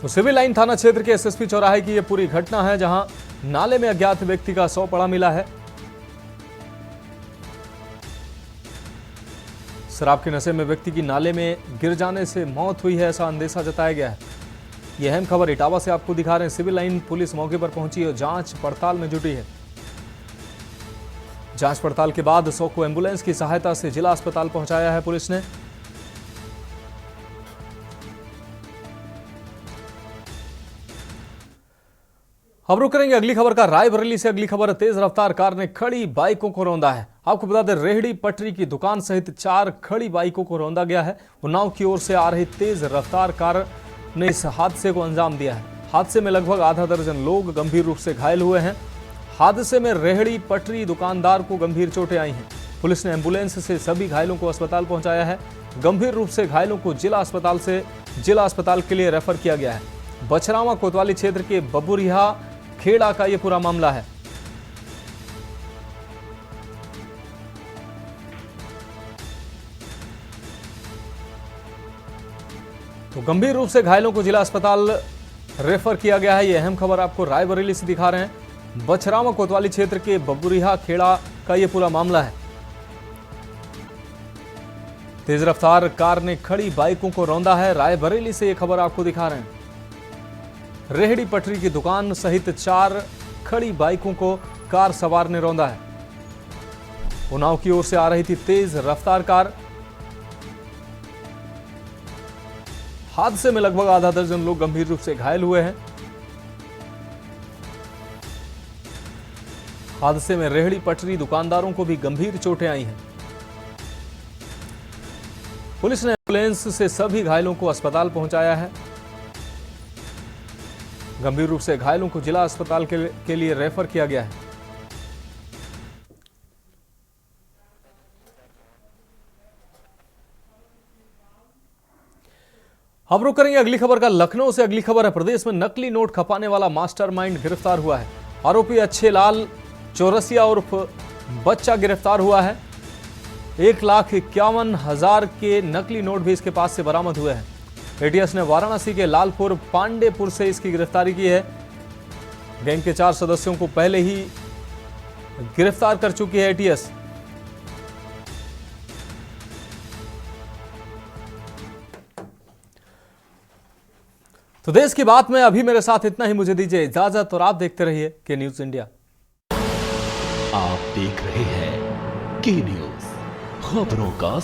तो सिविल लाइन थाना क्षेत्र के एसएसपी चौराहे की यह पूरी घटना है, जहां नाले में अज्ञात व्यक्ति का शव पड़ा मिला है। शराब के नशे में व्यक्ति की नाले में गिर जाने से मौत हुई है, ऐसा अंदेशा जताया गया है। यह अहम खबर इटावा से आपको दिखा रहे हैं। सिविल लाइन पुलिस मौके पर पहुंची और जांच पड़ताल में जुटी है। जांच पड़ताल के बाद 100 को एम्बुलेंस की सहायता से जिला अस्पताल पहुंचाया है पुलिस ने। अब रुक करेंगे अगली खबर का। रायबरेली से अगली खबर। तेज रफ्तार कार ने खड़ी बाइकों को रौंदा है। आपको बता दें, रेहड़ी पटरी की दुकान सहित 4 खड़ी बाइकों को रौंदा गया है। उन्नाव की ओर से आ रही तेज रफ्तार कार ने इस हादसे को अंजाम दिया है। हादसे में लगभग आधा दर्जन लोग गंभीर रूप से घायल हुए हैं। हादसे में रेहड़ी पटरी दुकानदार को गंभीर चोटें आई हैं। पुलिस ने एम्बुलेंस से सभी घायलों को अस्पताल पहुंचाया है। गंभीर रूप से घायलों को जिला अस्पताल के लिए रेफर किया गया है। बछरावा कोतवाली क्षेत्र के बबुरिया खेड़ा का यह पूरा मामला है। तो गंभीर रूप से घायलों को जिला अस्पताल रेफर किया गया है। यह अहम खबर आपको रायबरेली से दिखा रहे हैं। बछरावा कोतवाली क्षेत्र के बबुरिया खेड़ा का यह पूरा मामला है। तेज रफ्तार कार ने खड़ी बाइकों को रौंदा है। रायबरेली से यह खबर आपको दिखा रहे हैं। रेहड़ी पटरी की दुकान सहित 4 खड़ी बाइकों को कार सवार ने रौंदा है। उन्नाव की ओर से आ रही थी तेज रफ्तार कार। हादसे में लगभग आधा दर्जन लोग गंभीर रूप से घायल हुए हैं। हादसे में रेहड़ी पटरी दुकानदारों को भी गंभीर चोटें आई हैं। पुलिस ने एम्बुलेंस से सभी घायलों को अस्पताल पहुंचाया है। गंभीर रूप से घायलों को जिला अस्पताल के लिए रेफर किया गया है। अब रुक करेंगे अगली खबर का। लखनऊ से अगली खबर है। प्रदेश में नकली नोट खपाने वाला मास्टरमाइंड गिरफ्तार हुआ है। आरोपी अच्छे लाल चौरसिया उर्फ बच्चा गिरफ्तार हुआ है। 1,51,000 के नकली नोट भी इसके पास से बरामद हुए हैं। एटीएस ने वाराणसी के लालपुर पांडेपुर से इसकी गिरफ्तारी की है। गैंग के 4 सदस्यों को पहले ही गिरफ्तार कर चुकी है एटीएस। तो देश की बात में अभी मेरे साथ इतना ही। मुझे दीजिए इजाजत और आप देखते रहिए के न्यूज इंडिया। आप देख रहे हैं के न्यूज, खबरों का